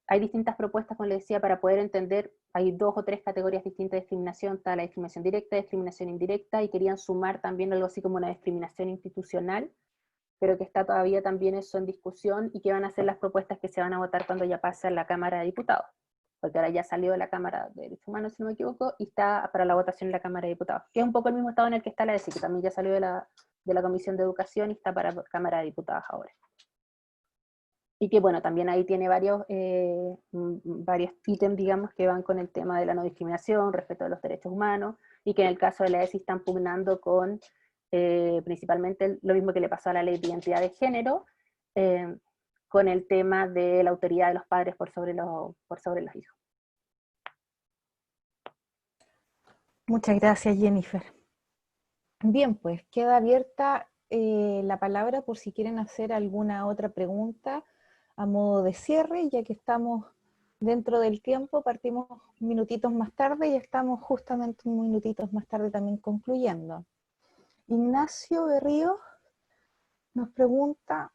Hay distintas propuestas, como les decía, para poder entender, hay 2 o 3 categorías distintas de discriminación, está la discriminación directa, discriminación indirecta, y querían sumar también algo así como una discriminación institucional, pero que está todavía también eso en discusión, y que van a ser las propuestas que se van a votar cuando ya pase a la Cámara de Diputados, porque ahora ya salió de la Cámara de Derechos Humanos, si no me equivoco, y está para la votación en la Cámara de Diputados, que es un poco el mismo estado en el que está la ESI, que también ya salió de la Comisión de Educación y está para la Cámara de Diputados ahora. Y que bueno, también ahí tiene varios ítems, digamos, que van con el tema de la no discriminación, respeto de los derechos humanos, y que en el caso de la ESI están pugnando con principalmente lo mismo que le pasó a la ley de identidad de género, con el tema de la autoridad de los padres por sobre los hijos. Muchas gracias, Jennifer. Bien, pues queda abierta la palabra por si quieren hacer alguna otra pregunta a modo de cierre, ya que estamos dentro del tiempo, partimos minutitos más tarde y estamos justamente unos minutitos más tarde también concluyendo. Ignacio Berrío nos pregunta: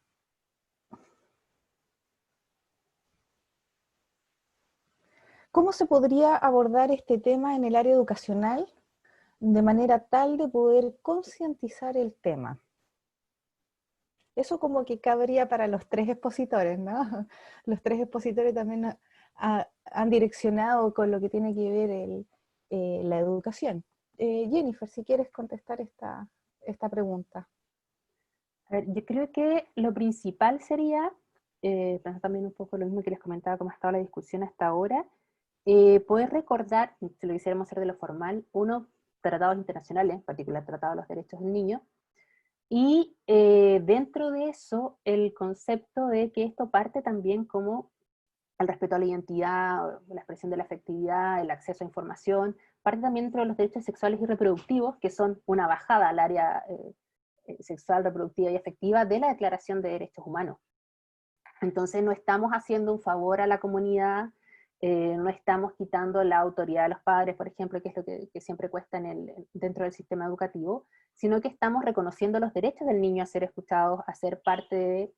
¿Cómo se podría abordar este tema en el área educacional de manera tal de poder concientizar el tema? Eso como que cabría para los tres expositores, ¿no? Los tres expositores también han direccionado con lo que tiene que ver la educación. Jennifer, si quieres contestar esta pregunta. A ver, yo creo que lo principal sería, pensando también un poco lo mismo que les comentaba, cómo ha estado la discusión hasta ahora, poder recordar, si lo quisiéramos hacer de lo formal, uno, tratados internacionales, en particular Tratado de los Derechos del Niño, y dentro de eso el concepto de que esto parte también como el respeto a la identidad, la expresión de la afectividad, el acceso a información, parte también dentro de los derechos sexuales y reproductivos, que son una bajada al área sexual, reproductiva y afectiva de la Declaración de Derechos Humanos. Entonces no estamos haciendo un favor a la comunidad, no estamos quitando la autoridad de los padres, por ejemplo, que es lo que siempre cuesta dentro del sistema educativo, sino que estamos reconociendo los derechos del niño a ser escuchados, a ser parte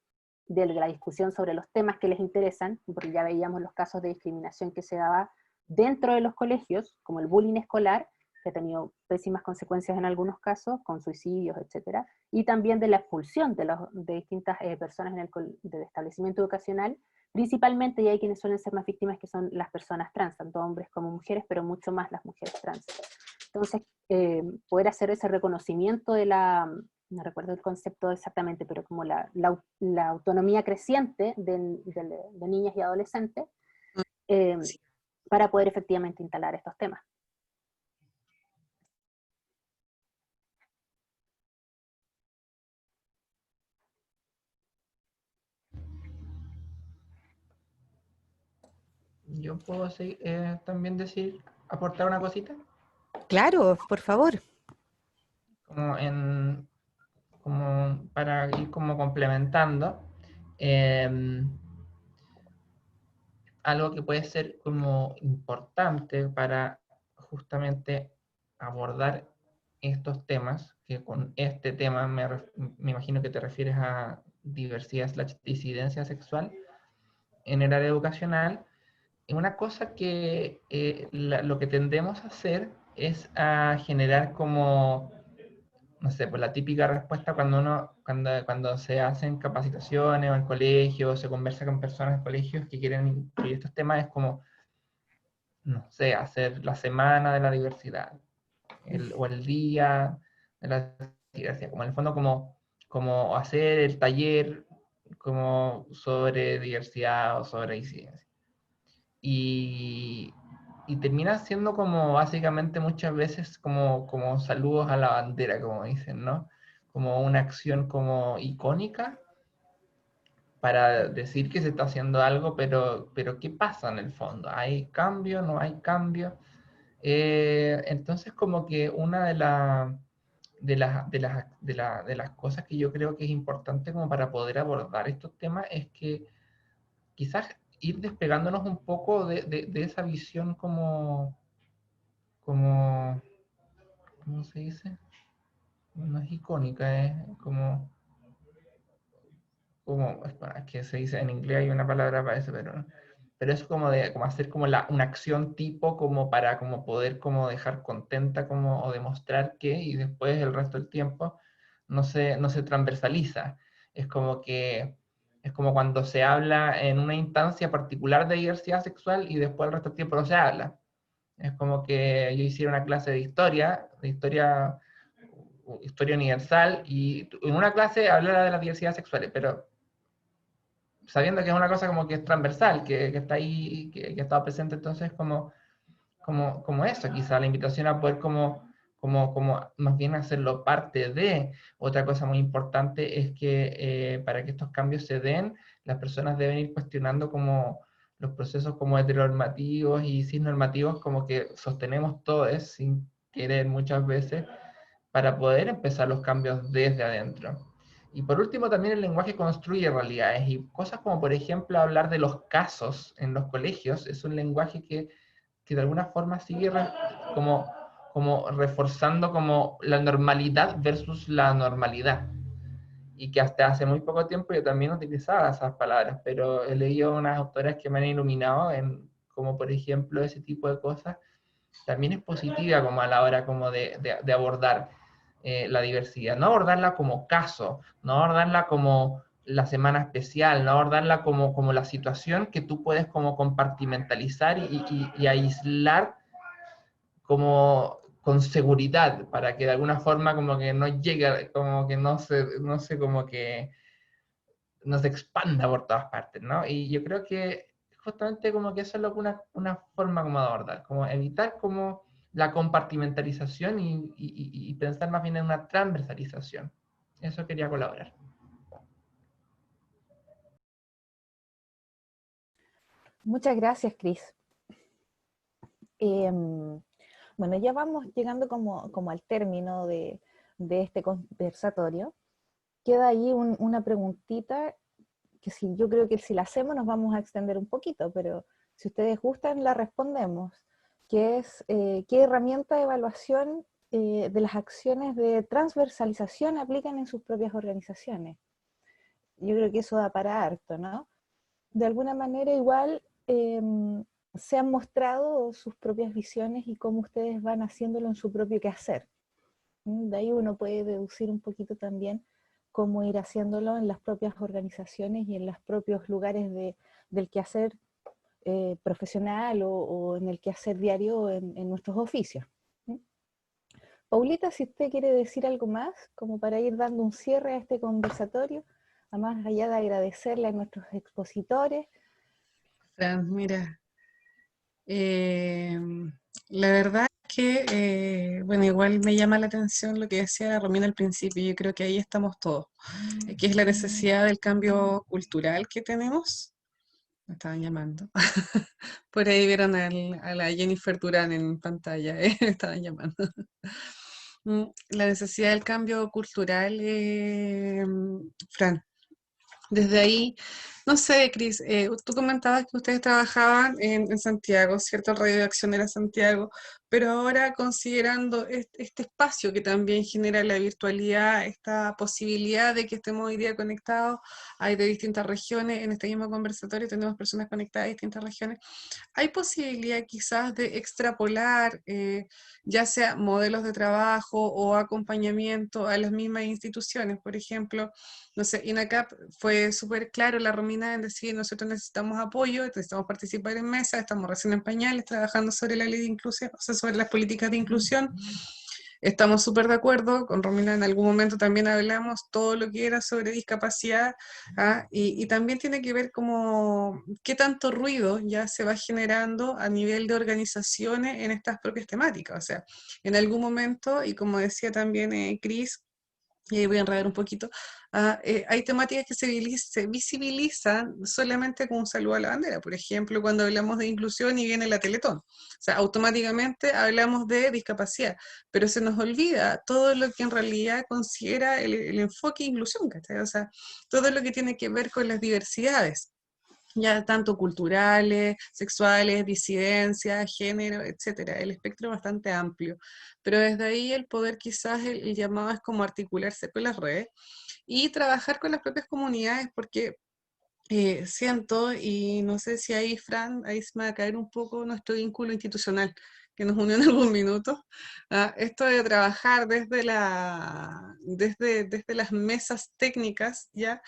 de la discusión sobre los temas que les interesan, porque ya veíamos los casos de discriminación que se daba dentro de los colegios, como el bullying escolar, que ha tenido pésimas consecuencias en algunos casos, con suicidios, etc. Y también de la expulsión de distintas personas del establecimiento educacional, principalmente, y hay quienes suelen ser más víctimas, que son las personas trans, tanto hombres como mujeres, pero mucho más las mujeres trans. Entonces, poder hacer ese reconocimiento de no recuerdo el concepto exactamente, pero como la autonomía creciente de niñas y adolescentes, Sí. para poder efectivamente instalar estos temas. Yo puedo también aportar una cosita, Claro, por favor. como para ir como complementando. Algo que puede ser como importante para justamente abordar estos temas, que con este tema me imagino que te refieres a diversidad/disidencia sexual en el área educacional. Una cosa que lo que tendemos a hacer es a generar como, no sé, pues la típica respuesta cuando se hacen capacitaciones o en colegios, se conversa con personas en colegios que quieren incluir estos temas, es como, no sé, hacer la semana de la diversidad, o el día de la diversidad, como en el fondo como hacer el taller como sobre diversidad o sobre disidencia. Y, y termina siendo como básicamente muchas veces como saludos a la bandera, como dicen, ¿no? Como una acción como icónica para decir que se está haciendo algo, pero ¿qué pasa en el fondo? ¿Hay cambio? ¿No hay cambio? Entonces como que una de las cosas que yo creo que es importante como para poder abordar estos temas es que quizás ir despegándonos un poco de esa visión como, ¿cómo se dice? No es icónica, es espera, es que se dice, en inglés hay una palabra para eso, pero es como hacer como una acción tipo como para como poder como dejar contenta como, o demostrar que, y después el resto del tiempo no se transversaliza. Es como que es como cuando se habla en una instancia particular de diversidad sexual y después el resto del tiempo no se habla. Es como que yo hiciera una clase de historia universal, y en una clase hablara de las diversidades sexuales, pero sabiendo que es una cosa como que es transversal, que está ahí, que ha estado presente, entonces como eso, quizá la invitación a poder como más bien hacerlo parte de. Otra cosa muy importante es que para que estos cambios se den, las personas deben ir cuestionando como los procesos como heteronormativos y cisnormativos como que sostenemos todos sin querer muchas veces, para poder empezar los cambios desde adentro. Y por último, también el lenguaje construye realidades, y cosas como, por ejemplo, hablar de los casos en los colegios es un lenguaje que de alguna forma sigue como reforzando como la normalidad versus la normalidad. Y que hasta hace muy poco tiempo yo también utilizaba esas palabras, pero he leído unas autoras que me han iluminado como por ejemplo ese tipo de cosas, también es positiva como a la hora como de abordar la diversidad. No abordarla como caso, no abordarla como la semana especial, no abordarla como la situación que tú puedes como compartimentalizar y aislar como con seguridad, para que de alguna forma como que no llegue, como que no se como que no se expanda por todas partes, ¿no? Y yo creo que justamente como que eso es lo que una forma como de abordar, como evitar como la compartimentalización y pensar más bien en una transversalización. Eso quería colaborar. Muchas gracias, Cris. Bueno, ya vamos llegando como al término de este conversatorio. Queda ahí una preguntita que yo creo que si la hacemos nos vamos a extender un poquito, pero si ustedes gustan la respondemos, que es ¿qué herramienta de evaluación de las acciones de transversalización aplican en sus propias organizaciones? Yo creo que eso da para harto, ¿no? De alguna manera igual se han mostrado sus propias visiones y cómo ustedes van haciéndolo en su propio quehacer. De ahí uno puede deducir un poquito también cómo ir haciéndolo en las propias organizaciones y en los propios lugares del quehacer profesional o en el quehacer diario en nuestros oficios. Paulita, si usted quiere decir algo más, como para ir dando un cierre a este conversatorio, además allá de agradecerle a nuestros expositores. Fran, mira, la verdad es que, bueno, igual me llama la atención lo que decía la Romina al principio, yo creo que ahí estamos todos, que es la necesidad del cambio cultural que tenemos. Me estaban llamando. Por ahí vieron a la Jennifer Durán en pantalla, me estaban llamando. La necesidad del cambio cultural, Fran. Desde ahí, no sé, Cris, tú comentabas que ustedes trabajaban en Santiago, ¿cierto? El Radio de Acción era Santiago, pero ahora considerando este espacio que también genera la virtualidad, esta posibilidad de que estemos hoy día conectados, hay de distintas regiones, en este mismo conversatorio tenemos personas conectadas de distintas regiones, ¿hay posibilidad quizás de extrapolar ya sea modelos de trabajo o acompañamiento a las mismas instituciones? Por ejemplo, no sé, INACAP fue súper claro, la Romina, en decir, nosotros necesitamos apoyo, necesitamos participar en mesa, estamos recién en pañales trabajando sobre la ley de inclusión, o sea, sobre las políticas de inclusión. Estamos súper de acuerdo, con Romina en algún momento también hablamos todo lo que era sobre discapacidad, y también tiene que ver como qué tanto ruido ya se va generando a nivel de organizaciones en estas propias temáticas. O sea, en algún momento, y como decía también Cris, y ahí voy a enredar un poquito, hay temáticas que se visibilizan solamente con un saludo a la bandera. Por ejemplo, cuando hablamos de inclusión y viene la Teletón. O sea, automáticamente hablamos de discapacidad, pero se nos olvida todo lo que en realidad considera el enfoque de inclusión, ¿cachai? O sea, todo lo que tiene que ver con las diversidades, ya tanto culturales, sexuales, disidencias, género, etcétera. El espectro es bastante amplio, pero desde ahí el poder quizás el llamado es como articularse con las redes y trabajar con las propias comunidades, porque siento, y no sé si ahí, Fran, ahí se me va a caer un poco nuestro vínculo institucional que nos unió en algún minuto, esto de trabajar desde las mesas técnicas, ¿ya?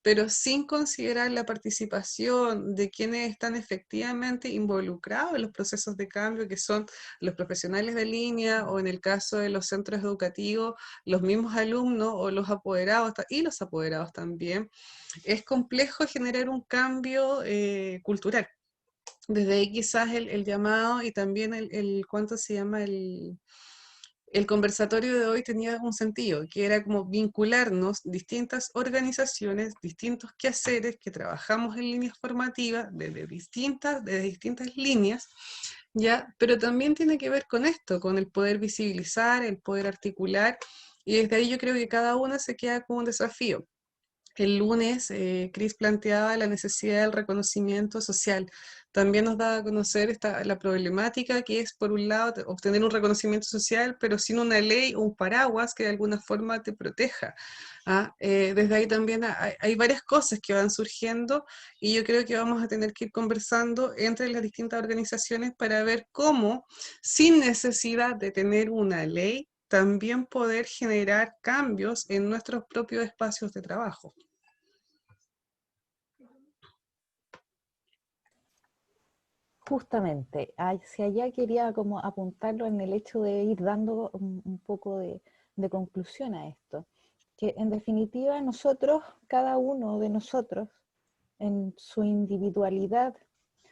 Pero sin considerar la participación de quienes están efectivamente involucrados en los procesos de cambio, que son los profesionales de línea, o en el caso de los centros educativos, los mismos alumnos o los apoderados, y los apoderados también. Es complejo generar un cambio cultural. Desde ahí quizás el llamado y también ¿cuánto se llama? El conversatorio de hoy tenía un sentido, que era como vincularnos distintas organizaciones, distintos quehaceres que trabajamos en líneas formativas desde distintas líneas, ¿ya? Pero también tiene que ver con esto, con el poder visibilizar, el poder articular, y desde ahí yo creo que cada una se queda con un desafío. El lunes, Cris planteaba la necesidad del reconocimiento social, también nos da a conocer la problemática que es, por un lado, obtener un reconocimiento social, pero sin una ley o un paraguas que de alguna forma te proteja. Desde ahí también hay varias cosas que van surgiendo y yo creo que vamos a tener que ir conversando entre las distintas organizaciones para ver cómo, sin necesidad de tener una ley, también poder generar cambios en nuestros propios espacios de trabajo. Justamente, hacia allá quería como apuntarlo en el hecho de ir dando un poco de conclusión a esto, que en definitiva nosotros, cada uno de nosotros, en su individualidad,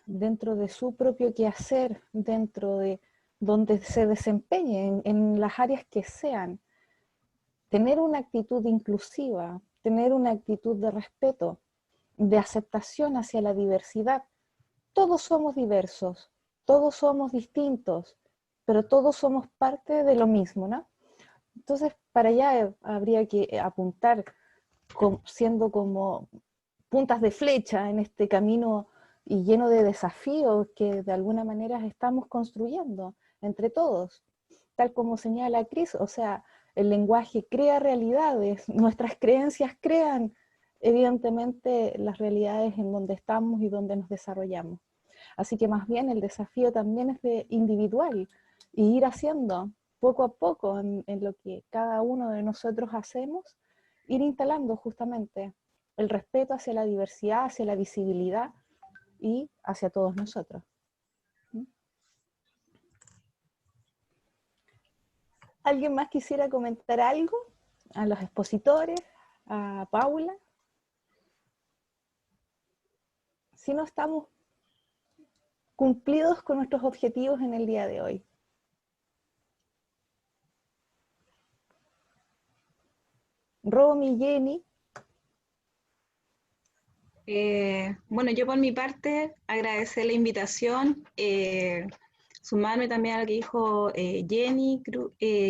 dentro de su propio quehacer, dentro de donde se desempeñe, en las áreas que sean, tener una actitud inclusiva, tener una actitud de respeto, de aceptación hacia la diversidad. Todos somos diversos, todos somos distintos, pero todos somos parte de lo mismo, ¿no? Entonces, para allá habría que apuntar siendo como puntas de flecha en este camino y lleno de desafíos que de alguna manera estamos construyendo entre todos. Tal como señala Cris, o sea, el lenguaje crea realidades, nuestras creencias crean evidentemente las realidades en donde estamos y donde nos desarrollamos. Así que más bien el desafío también es de individual y ir haciendo poco a poco en lo que cada uno de nosotros hacemos, ir instalando justamente el respeto hacia la diversidad, hacia la visibilidad y hacia todos nosotros. ¿Alguien más quisiera comentar algo? A los expositores, a Paula. Si no, estamos cumplidos con nuestros objetivos en el día de hoy. Romy, Jenny. Bueno, yo por mi parte agradecer la invitación, sumarme también a lo que dijo Jenny,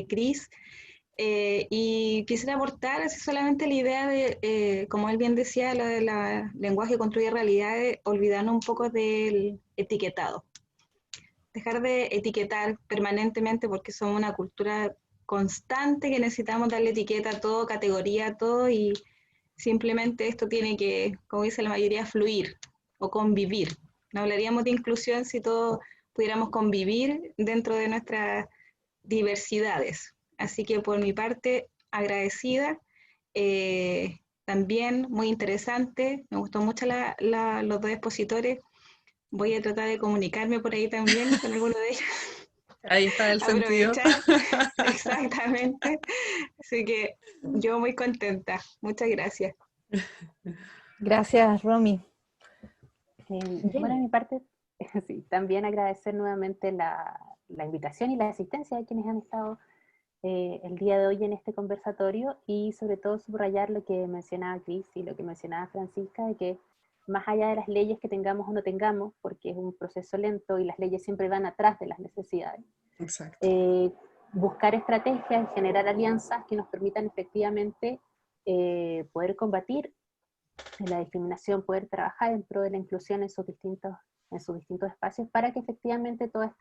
Cris, y quisiera aportar así solamente la idea de, como él bien decía, lo del lenguaje construye realidades, olvidarnos un poco del etiquetado. Dejar de etiquetar permanentemente porque somos una cultura constante que necesitamos darle etiqueta a todo, categoría a todo, y simplemente esto tiene que, como dice la mayoría, fluir o convivir. No hablaríamos de inclusión si todos pudiéramos convivir dentro de nuestras diversidades. Así que por mi parte, agradecida. También muy interesante, me gustó mucho los dos expositores. Voy a tratar de comunicarme por ahí también con alguno de ellos. Ahí está el sentido. Aprovechar, exactamente. Así que yo muy contenta. Muchas gracias. Gracias, Romy. Bueno, de mi parte, sí, también agradecer nuevamente la invitación y la asistencia de quienes han estado el día de hoy en este conversatorio y sobre todo subrayar lo que mencionaba Cris y lo que mencionaba Francisca, de que más allá de las leyes que tengamos o no tengamos, porque es un proceso lento y las leyes siempre van atrás de las necesidades, Exacto. Buscar estrategias, generar alianzas que nos permitan efectivamente poder combatir la discriminación, poder trabajar en pro de la inclusión en sus distintos espacios para que efectivamente todas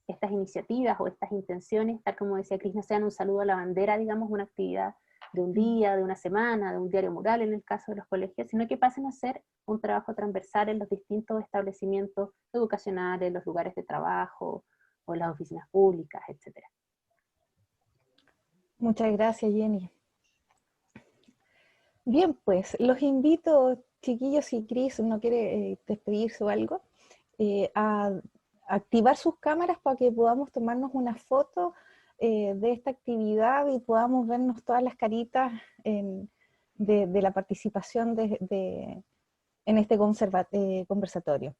estas iniciativas o estas intenciones, tal como decía Cris, no sean un saludo a la bandera, digamos, una actividad de un día, de una semana, de un diario mural en el caso de los colegios, sino que pasen a ser un trabajo transversal en los distintos establecimientos educacionales, los lugares de trabajo o las oficinas públicas, etc. Muchas gracias, Jenny. Bien, pues los invito, chiquillos, si Cris no quiere despedirse o algo, a activar sus cámaras para que podamos tomarnos una foto de esta actividad y podamos vernos todas las caritas de la participación en este conversatorio.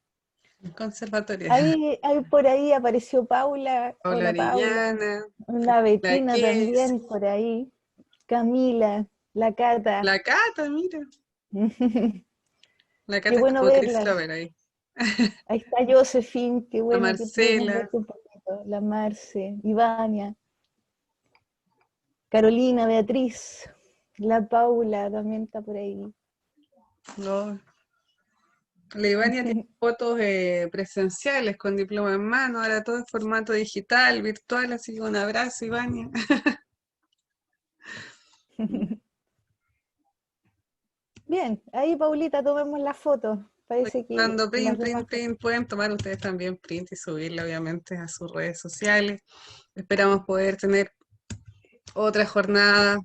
Conservatorio. Ahí por ahí apareció Paula. Hola, Hola, Paula. Orellana. La Betina La también por ahí. Camila, la Cata. La Cata, mira. La Qué Cata es bueno como Chris verlas. Lover ahí. Ahí está Josephine, qué La bueno que pudimos Marcela. verte un poquito. La Marce, Ivania, Carolina, Beatriz, la Paula también está por ahí. No. La Ivania tiene fotos presenciales con diploma en mano, ahora todo en formato digital, virtual, así que un abrazo, Ivania. Bien, ahí Paulita, tomemos la foto. Parece que Dando las print, demás... print, print, pueden tomar ustedes también print y subirla obviamente a sus redes sociales. Esperamos poder tener otra jornada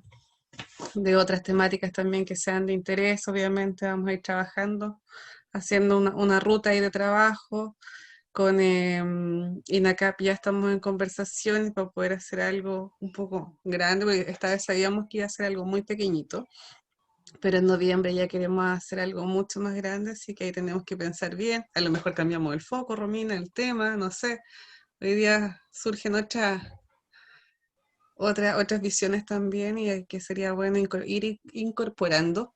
de otras temáticas también que sean de interés, obviamente vamos a ir trabajando, haciendo una ruta ahí de trabajo. Con INACAP ya estamos en conversaciones para poder hacer algo un poco grande, porque esta vez sabíamos que iba a ser algo muy pequeñito, pero en noviembre ya queremos hacer algo mucho más grande, así que ahí tenemos que pensar bien. A lo mejor cambiamos el foco, Romina, el tema, no sé. Hoy día surgen otras visiones también y que sería bueno ir incorporando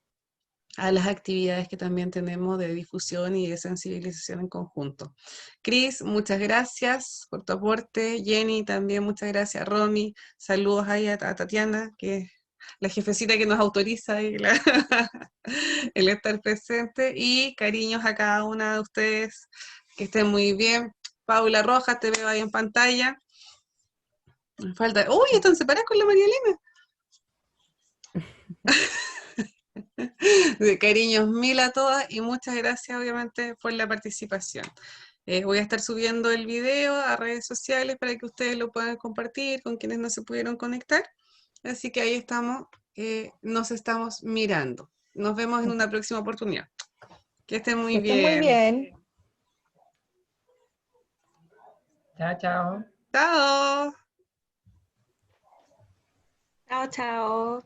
a las actividades que también tenemos de difusión y de sensibilización en conjunto. Cris, muchas gracias por tu aporte. Jenny, también muchas gracias. Romy, saludos ahí a Tatiana, que es la jefecita que nos autoriza y el estar presente. Y cariños a cada una de ustedes, que estén muy bien. Paula Rojas, te veo ahí en pantalla. Me falta. ¡Uy! Están separadas con la María Elena. De cariños mil a todas y muchas gracias obviamente por la participación. Voy a estar subiendo el video a redes sociales para que ustedes lo puedan compartir con quienes no se pudieron conectar. Así que ahí estamos, nos estamos mirando. Nos vemos en una próxima oportunidad. Que estén muy Que estén muy bien. bien. Chao, chao. Chao. Chao, chao.